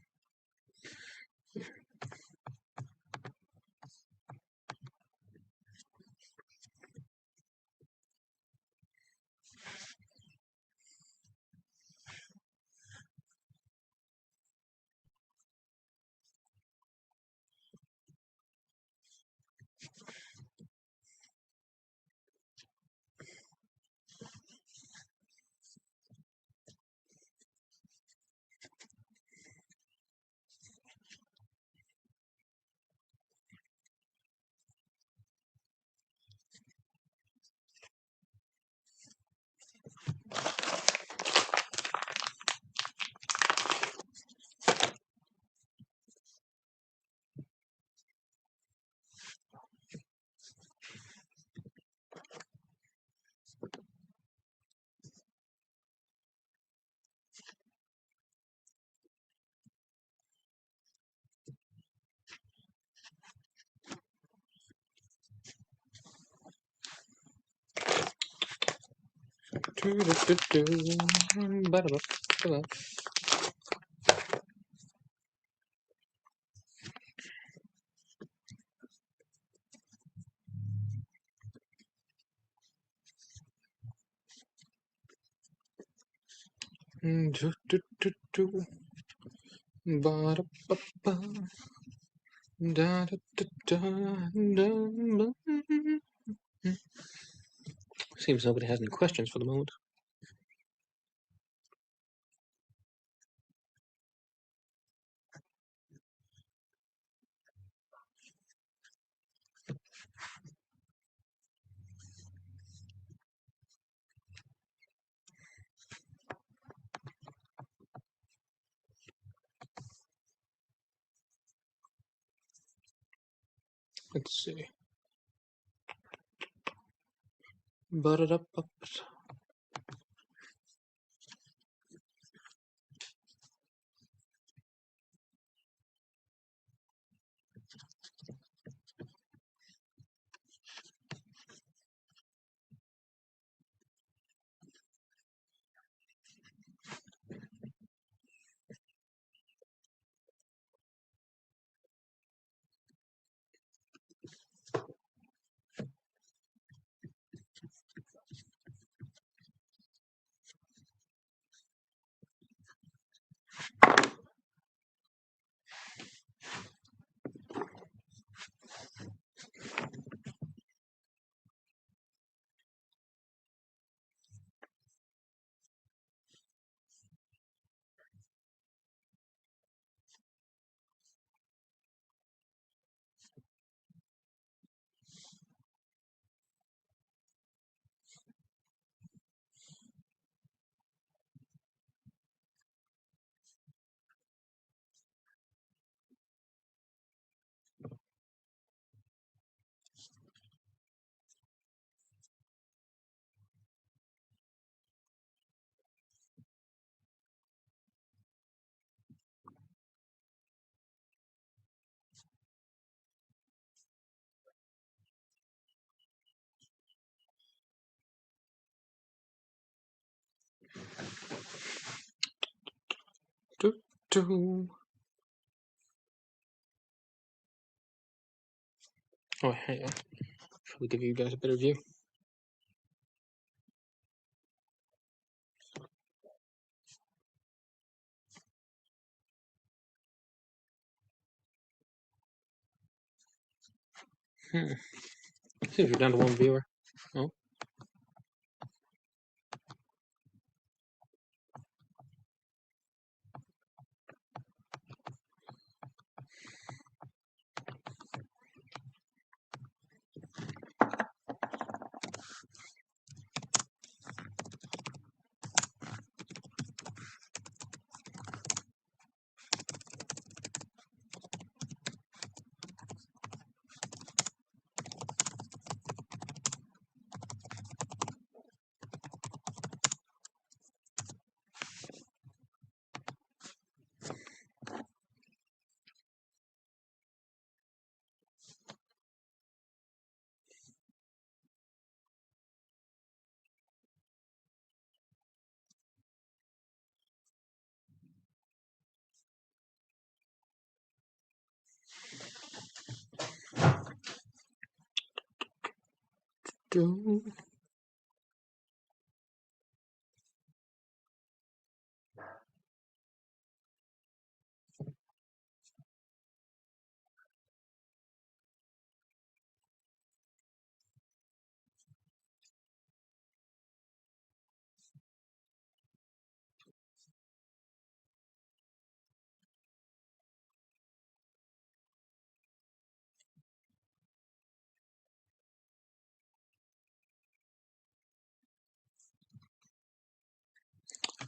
Seems nobody has any questions for the moment. Let's see. Oh, hang on. Probably give you guys a better view. Seems we're down to one viewer. Oh.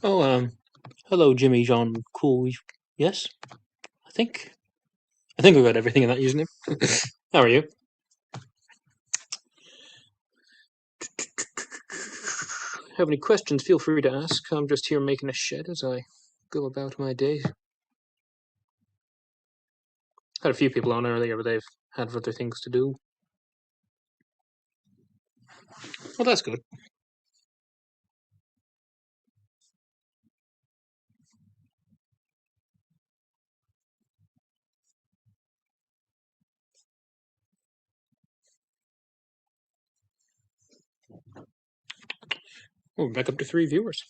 Oh, hello, Jimmy John Cool. Yes, I think I got everything in that username. How are you? Have any questions? Feel free to ask. I'm just here making a shed as I go about my day. Had a few people on earlier, but they've had other things to do. Well, that's good. Oh, we're back up to 3 viewers.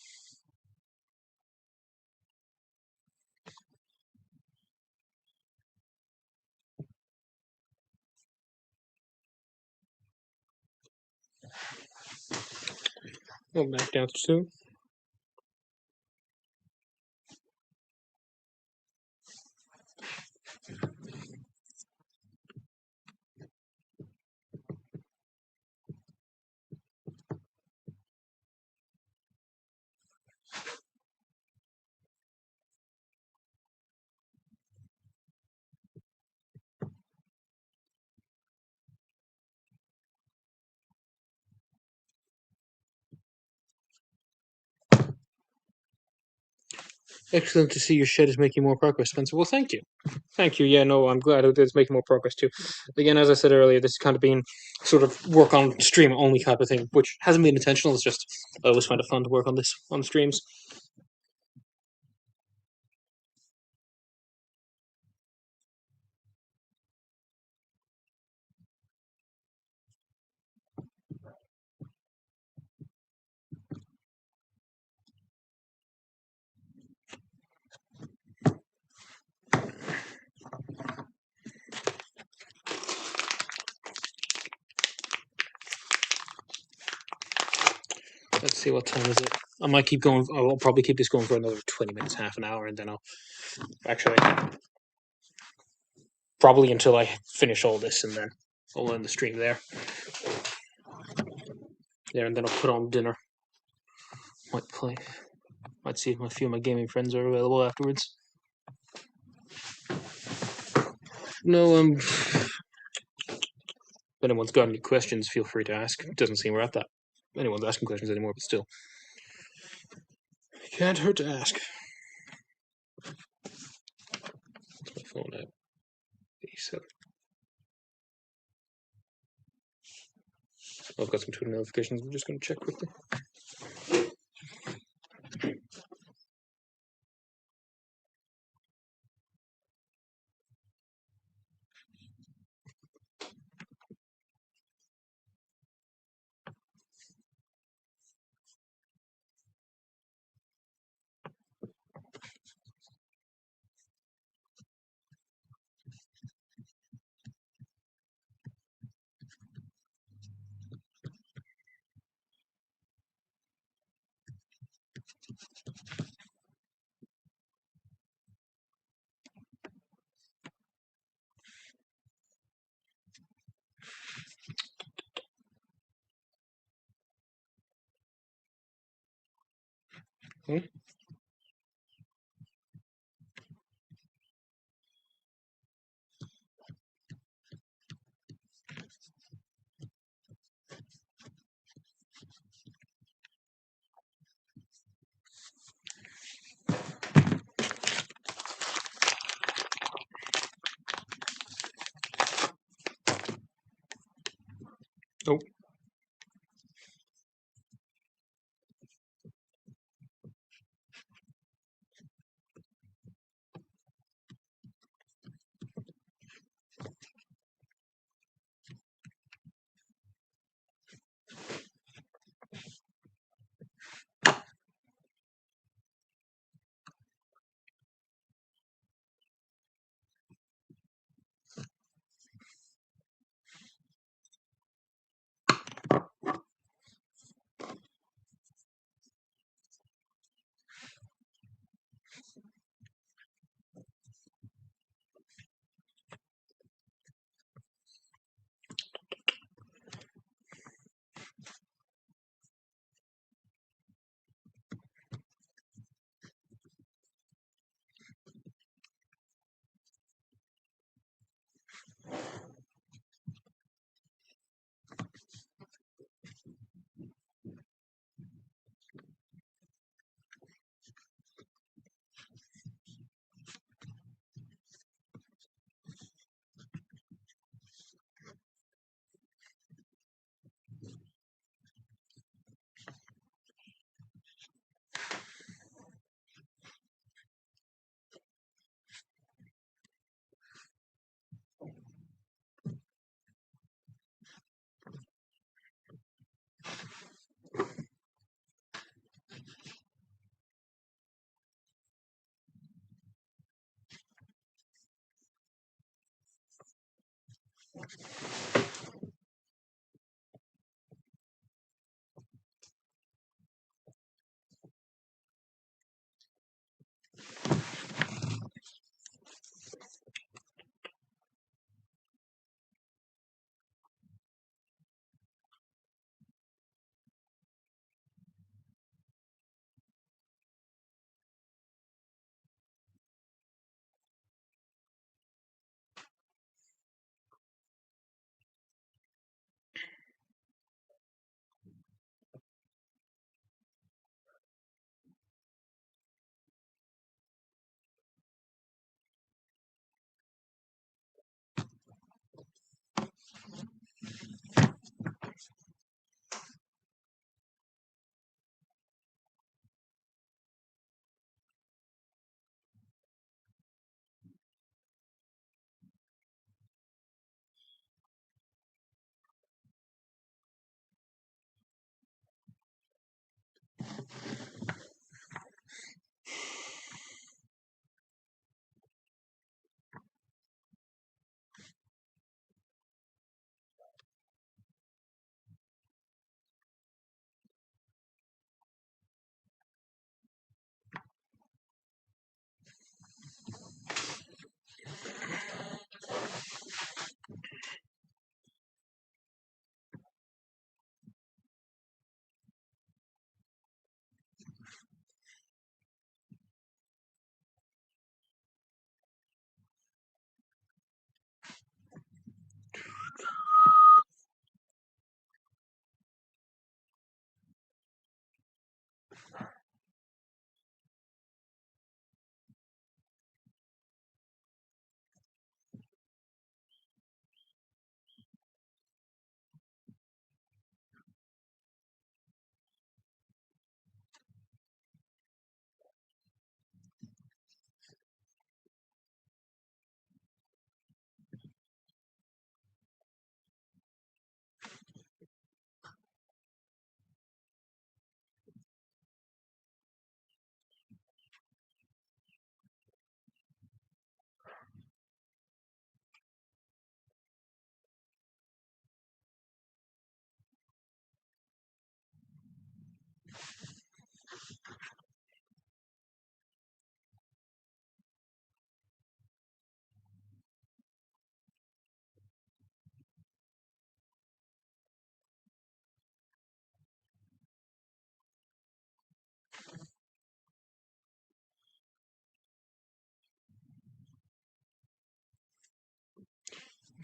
Oh, back down to 2. Excellent to see your shed is making more progress, Spencer. Well, thank you. Thank you. Yeah, no, I'm glad it's making more progress too. Again, as I said earlier, this has kind of been sort of work on stream only type of thing, which hasn't been intentional. It's just I always find it fun to work on this on streams. Let's see, what time is it? I might keep going. I'll probably keep this going for another 20 minutes, half an hour, and then I'll actually probably until I finish all this, and then I'll end the stream there. There, and then I'll put on dinner. Might play. Might see if a few of my gaming friends are available afterwards. No, if anyone's got any questions, feel free to ask. It doesn't seem we're at that. Anyone's asking questions anymore, but still. Can't hurt to ask. What's my phone at? 87. I've got some Twitter notifications. I'm just going to check quickly. Hmm? Oh.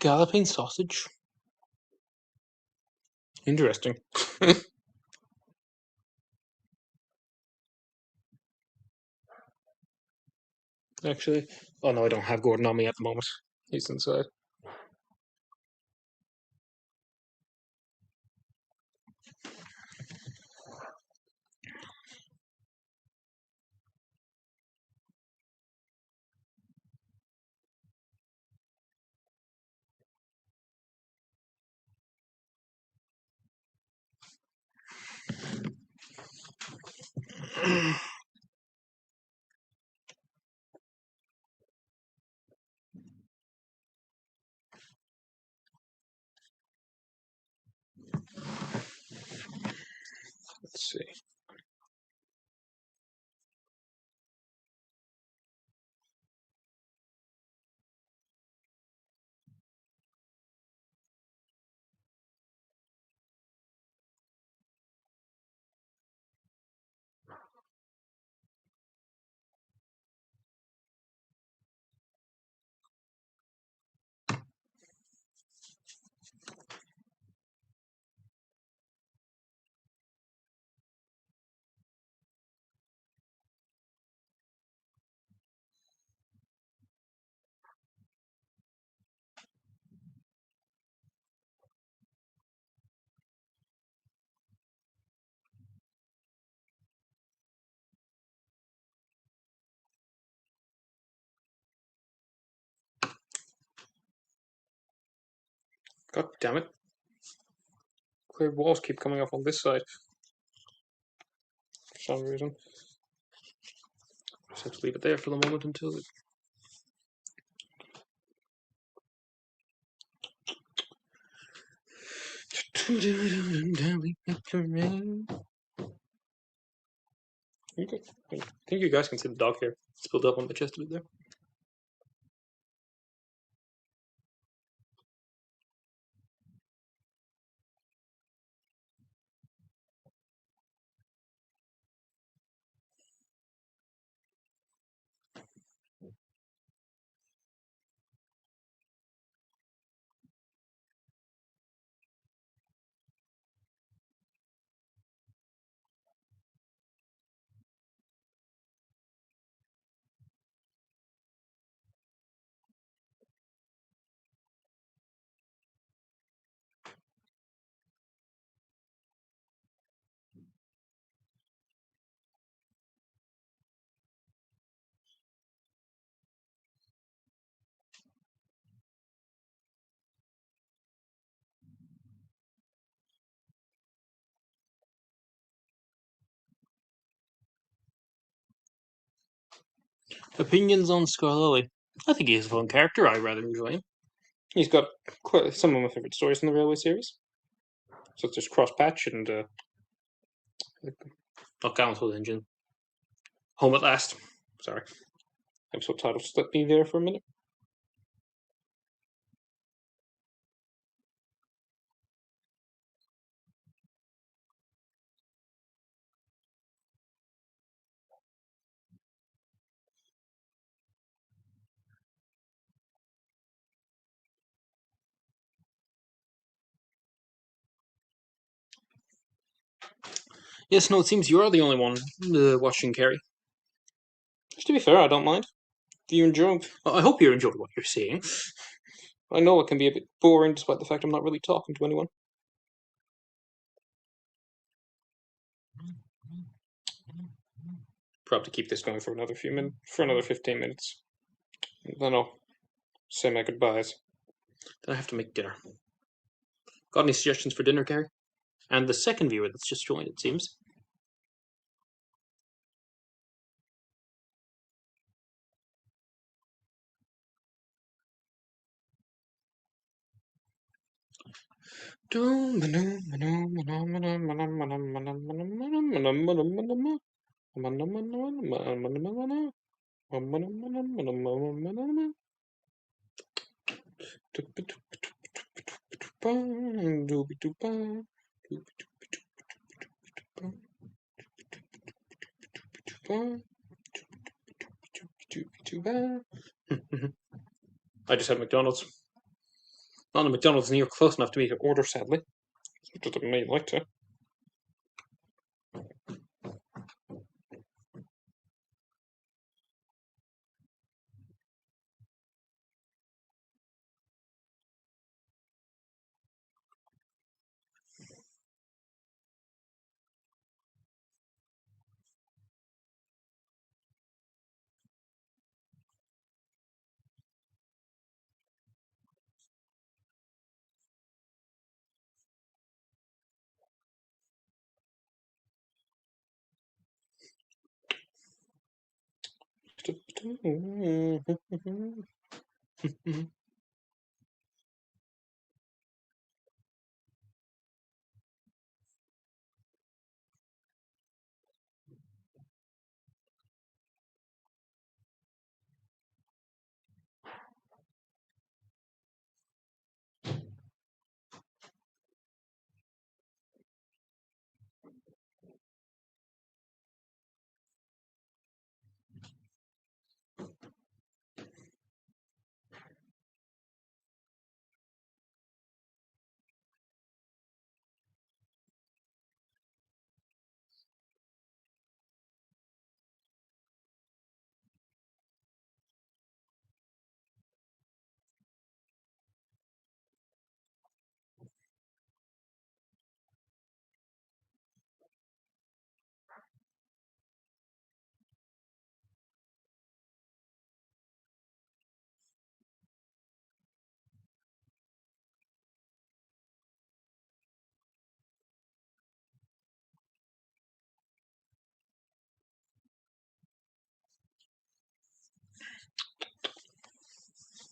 Galloping sausage. Interesting. Actually, oh no, I don't have Gordon on me at the moment. He's inside. Let's see. God damn it. Clear walls keep coming up on this side. For some reason. Just have to leave it there for the moment until it... Okay. I think you guys can see the dog here. It's built up on the chest of it there. Opinions on Scarlelli. I think he's a fun character. I rather enjoy him. He's got quite some of my favorite stories in the Railway series, such as Cross Patch and not Gallant Engine. Home at Last. Sorry. Episode title slipped me there for a minute. Yes, no, it seems you're the only one watching Carrie. To be fair, I don't mind. Do you enjoy? I hope you enjoy what you're seeing. I know it can be a bit boring, despite the fact I'm not really talking to anyone. Probably keep this going for another few minutes, for another 15 minutes. Then I'll say my goodbyes. Then I have to make dinner. Got any suggestions for dinner, Carrie? And the second viewer that's just joined, it seems. I just had McDonald's. Not a McDonald's near close enough to meet your order, sadly. It doesn't mean like to.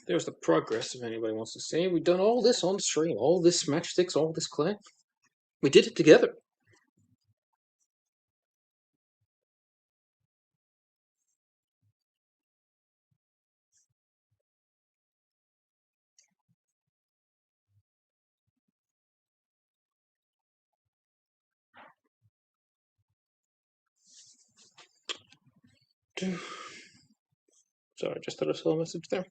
There's the progress, if anybody wants to see. We've done all this on stream. All this matchsticks, all this clay. We did it together. Sorry, I just thought I saw a message there.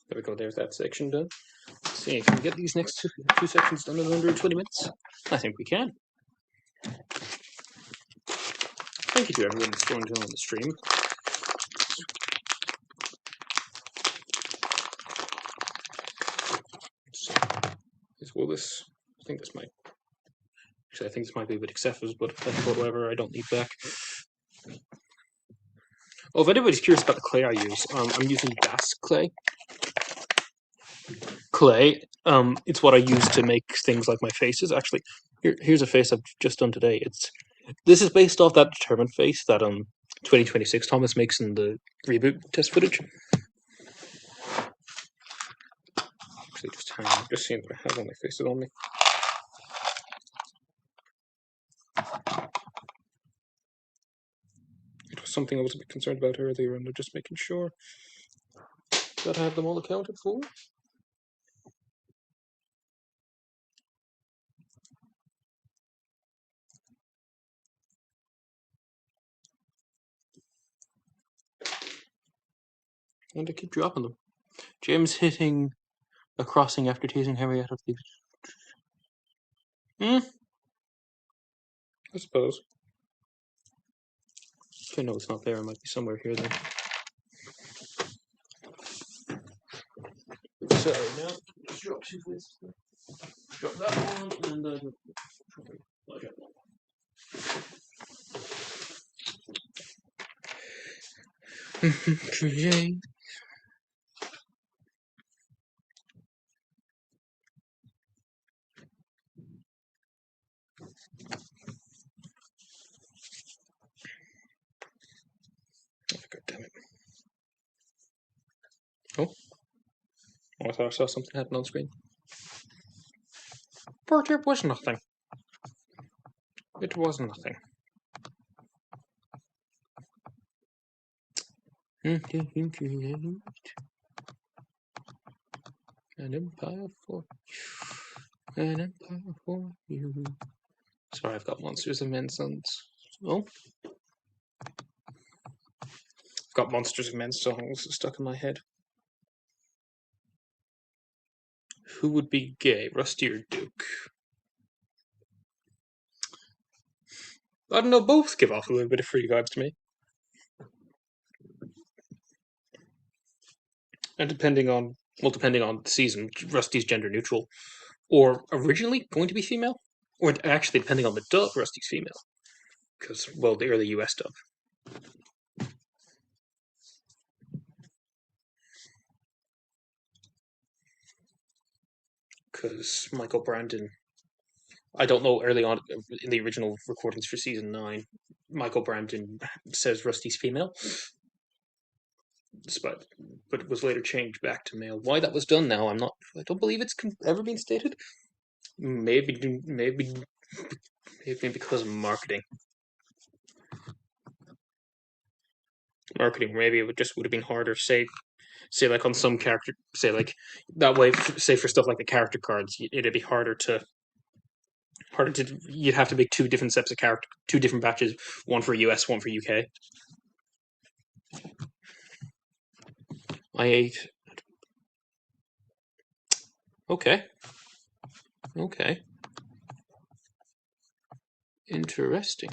There we go, there's that section done. Let's see if we can get these next two sections done in under 20 minutes. I think we can. Thank you to everyone that's joined in on the stream. So, will this? I think this might. Actually, I think this might be a bit excessive, but whatever. I don't need back. Oh, if anybody's curious about the clay I use, I'm using Das clay. It's what I use to make things like my faces. Actually, here's a face I've just done today. This is based off that determined face that 2026 Thomas makes in the reboot test footage. Actually, just seeing that I have all my faces on me. It was something I was a bit concerned about earlier, and I'm just making sure that I have them all accounted for. And I keep dropping them. James hitting a crossing after teasing Harry out of the... I suppose. Okay, no, it's not there. It might be somewhere here then. So now, just drop two places. Drop that one, and drop that one. Create. God damn it. Oh, I thought I saw something happen on screen. There was nothing. It was nothing. An empire for an empire for you. Sorry, I've got Monsters of Men's Sons. Oh, I've got Monsters of Men's songs stuck in my head. Who would be gay, Rusty or Duke? I don't know. Both give off a little bit of free vibes to me, and depending on the season, Rusty's gender neutral, or originally going to be female, or actually depending on the dub, Rusty's female, because well, the early US dub. Because Michael Brandon, I don't know, early on in the original recordings for season 9, Michael Brandon says Rusty's female, but it was later changed back to male. Why that was done now, I don't believe it's ever been stated. Maybe because of marketing. Maybe it would have been harder, say like on some character, say like that way, say for stuff like the character cards, it'd be harder to you'd have to make two different sets of character, two different batches, one for US, one for UK. I ate. Okay. Interesting.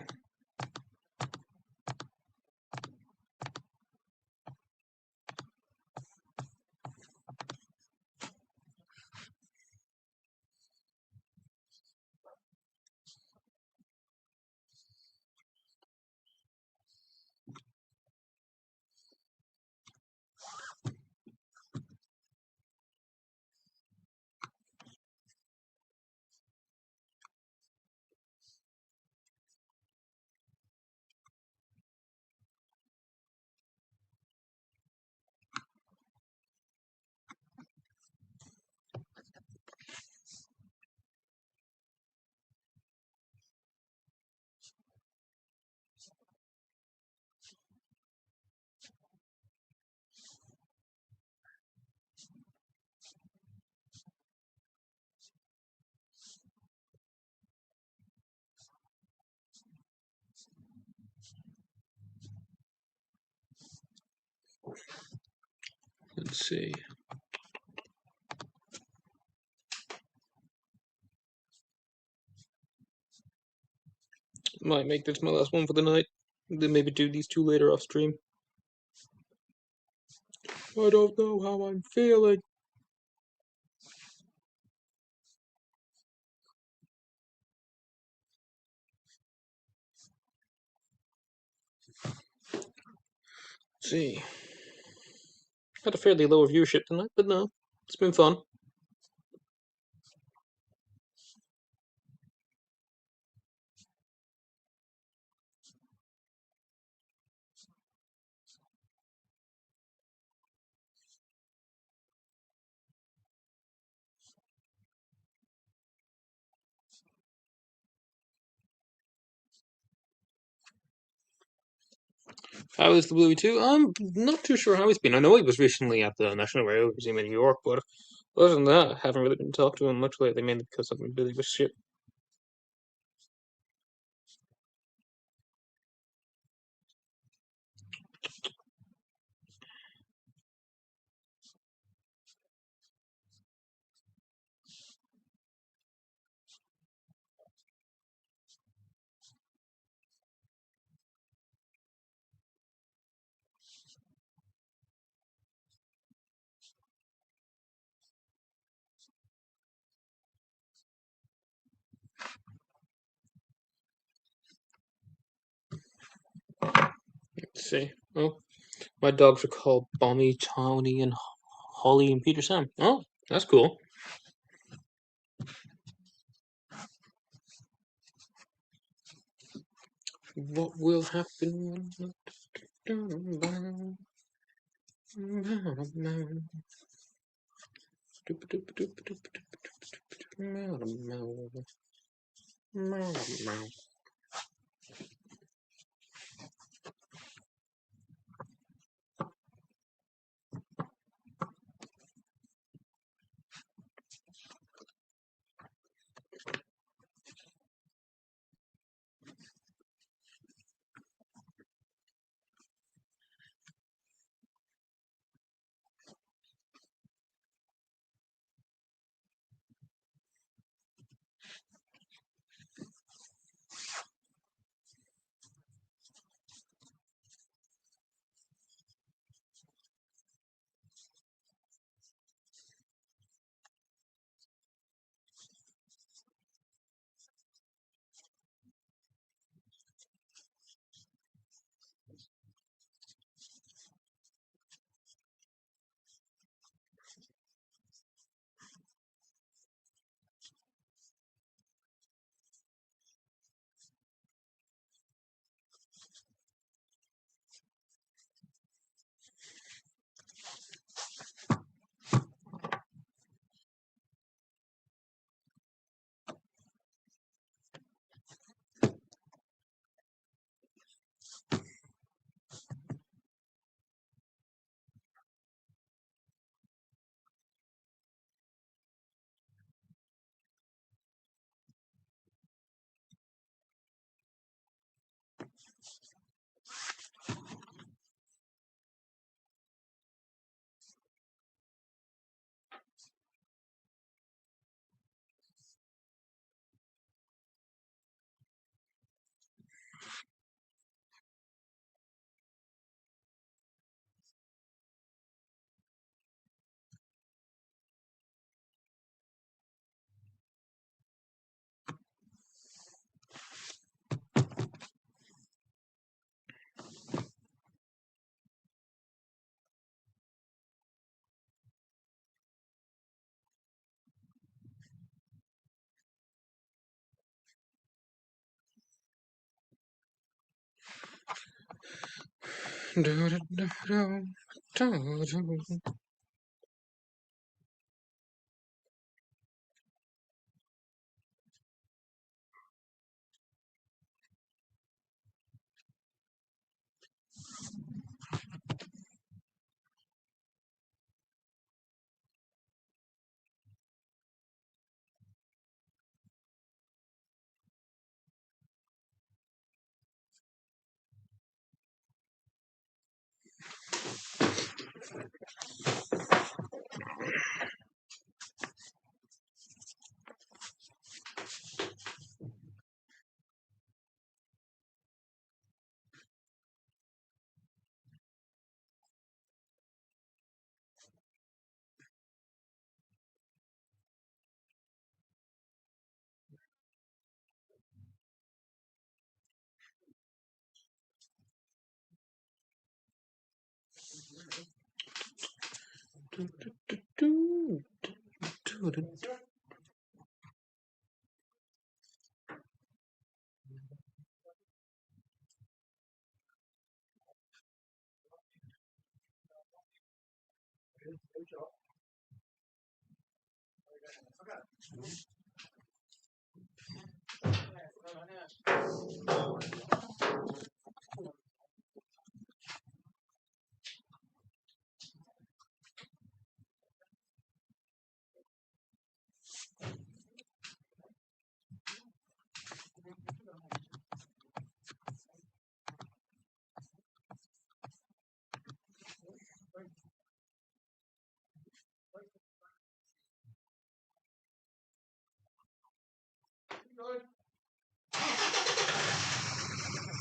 Let's see. Might make this my last one for the night. Then maybe do these two later off stream. I don't know how I'm feeling. Let's see. Had a fairly low viewership tonight, but no, it's been fun. How is the Bluey 2? I'm not too sure how he's been. I know he was recently at the National Radio Museum in New York, but other than that, I haven't really been talking to him much lately, mainly because I've been busy with shit. Let's see. Oh, my dogs are called Bonnie, Tony, and Holly and Peter Sam. Oh, that's cool. What will happen when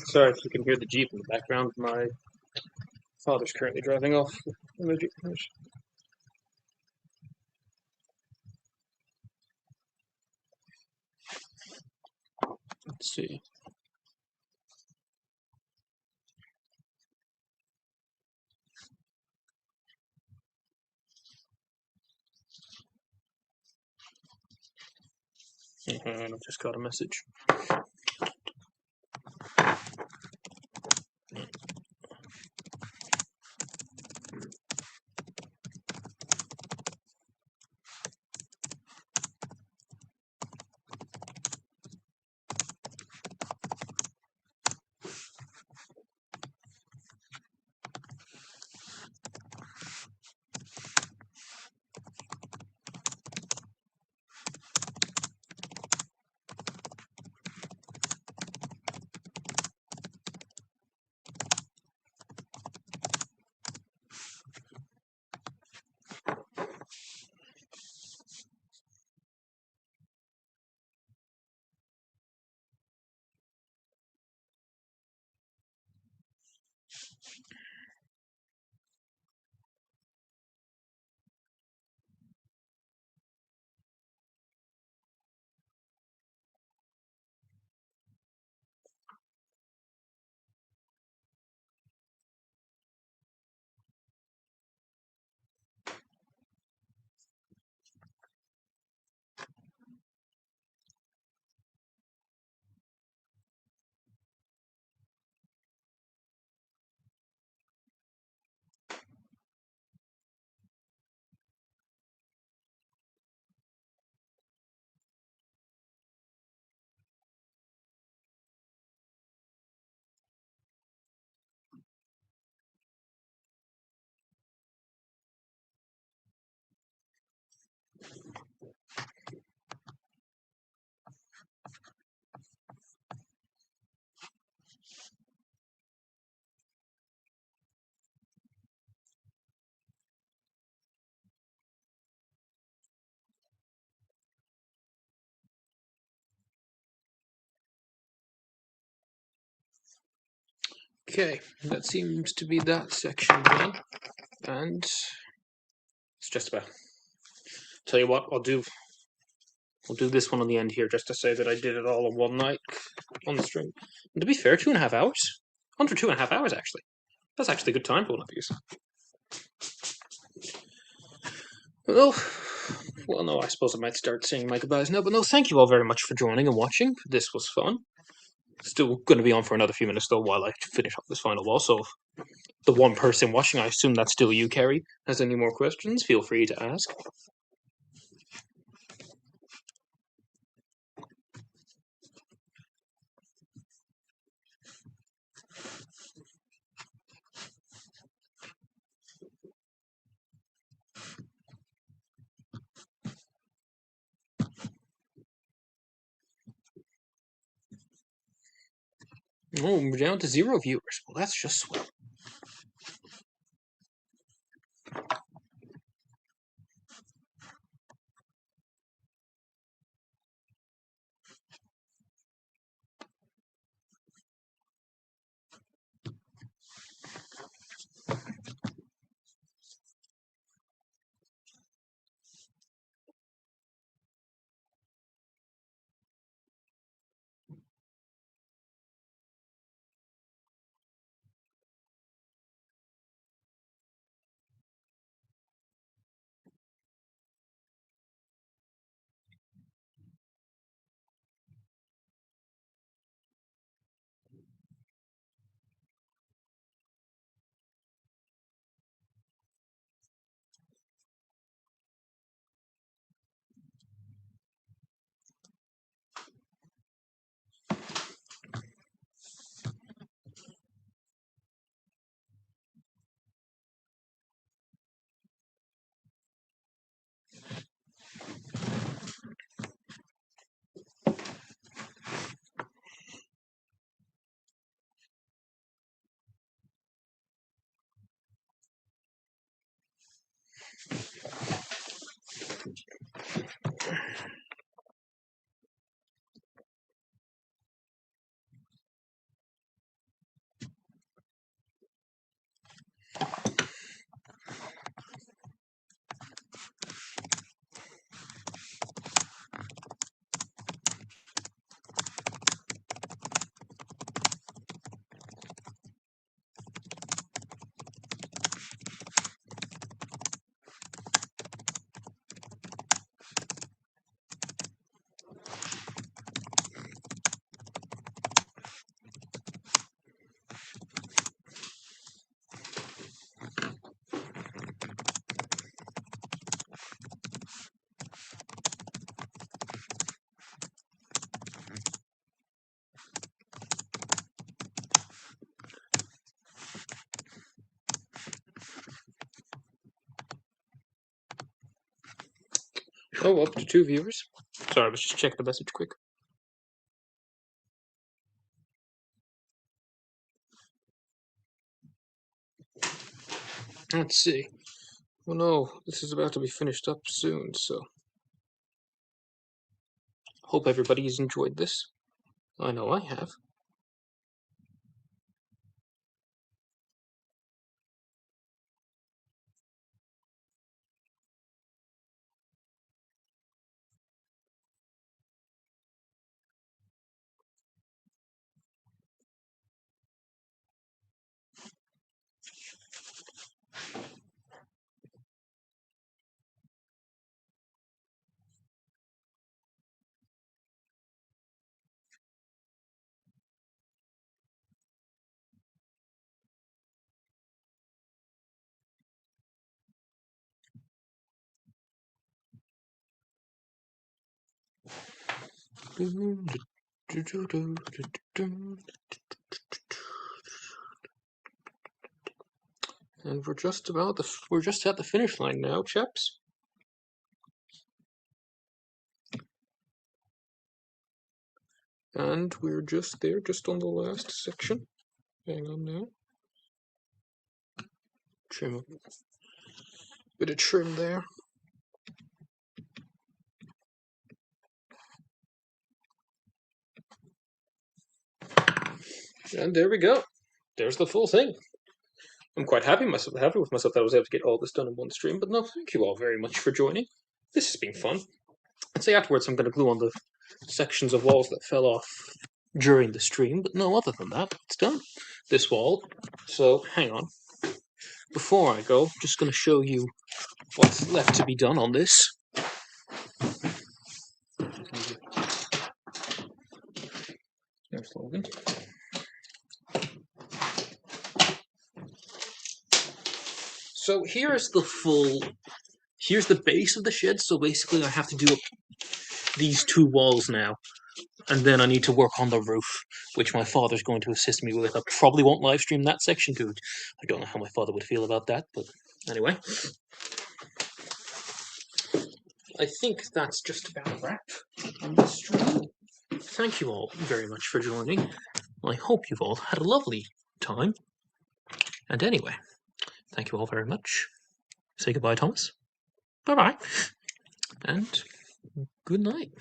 Sorry if you can hear the Jeep in the background. My father's currently driving off in the Jeep. Let's see. And I just got a message. Okay, that seems to be that section done. And it's just about. Tell you what, I'll do this one on the end here just to say that I did it all in one night on the stream. And to be fair, 2.5 hours? Under 2.5 hours, actually. That's actually a good time for one of these. Well, no, I suppose I might start saying my goodbyes now, but no, thank you all very much for joining and watching. This was fun. Still going to be on for another few minutes, though, while I finish up this final boss, so the one person watching, I assume that's still you, Kerry, has any more questions, feel free to ask. Oh, we're down to 0 viewers. Well, that's just swell. Oh, up to 2 viewers. Sorry, let's just check the message quick. Let's see. Well, no, this is about to be finished up soon, so hope everybody's enjoyed this. I know I have. And we're just at the finish line now, chaps. And we're just there, just on the last section. Hang on now. Trim a bit of trim there. And there we go. There's the full thing. I'm quite happy with myself that I was able to get all this done in one stream. But no, thank you all very much for joining. This has been fun. I'd say afterwards I'm going to glue on the sections of walls that fell off during the stream. But no, other than that, it's done. This wall. So hang on. Before I go, I'm just going to show you what's left to be done on this. There's Logan. So here's the base of the shed. So basically, I have to do these 2 walls now, and then I need to work on the roof, which my father's going to assist me with. I probably won't live stream that section because I don't know how my father would feel about that. But anyway, I think that's just about a wrap on this stream. Thank you all very much for joining. I hope you've all had a lovely time. And anyway, thank you all very much. Say goodbye, Thomas. Bye-bye. And good night.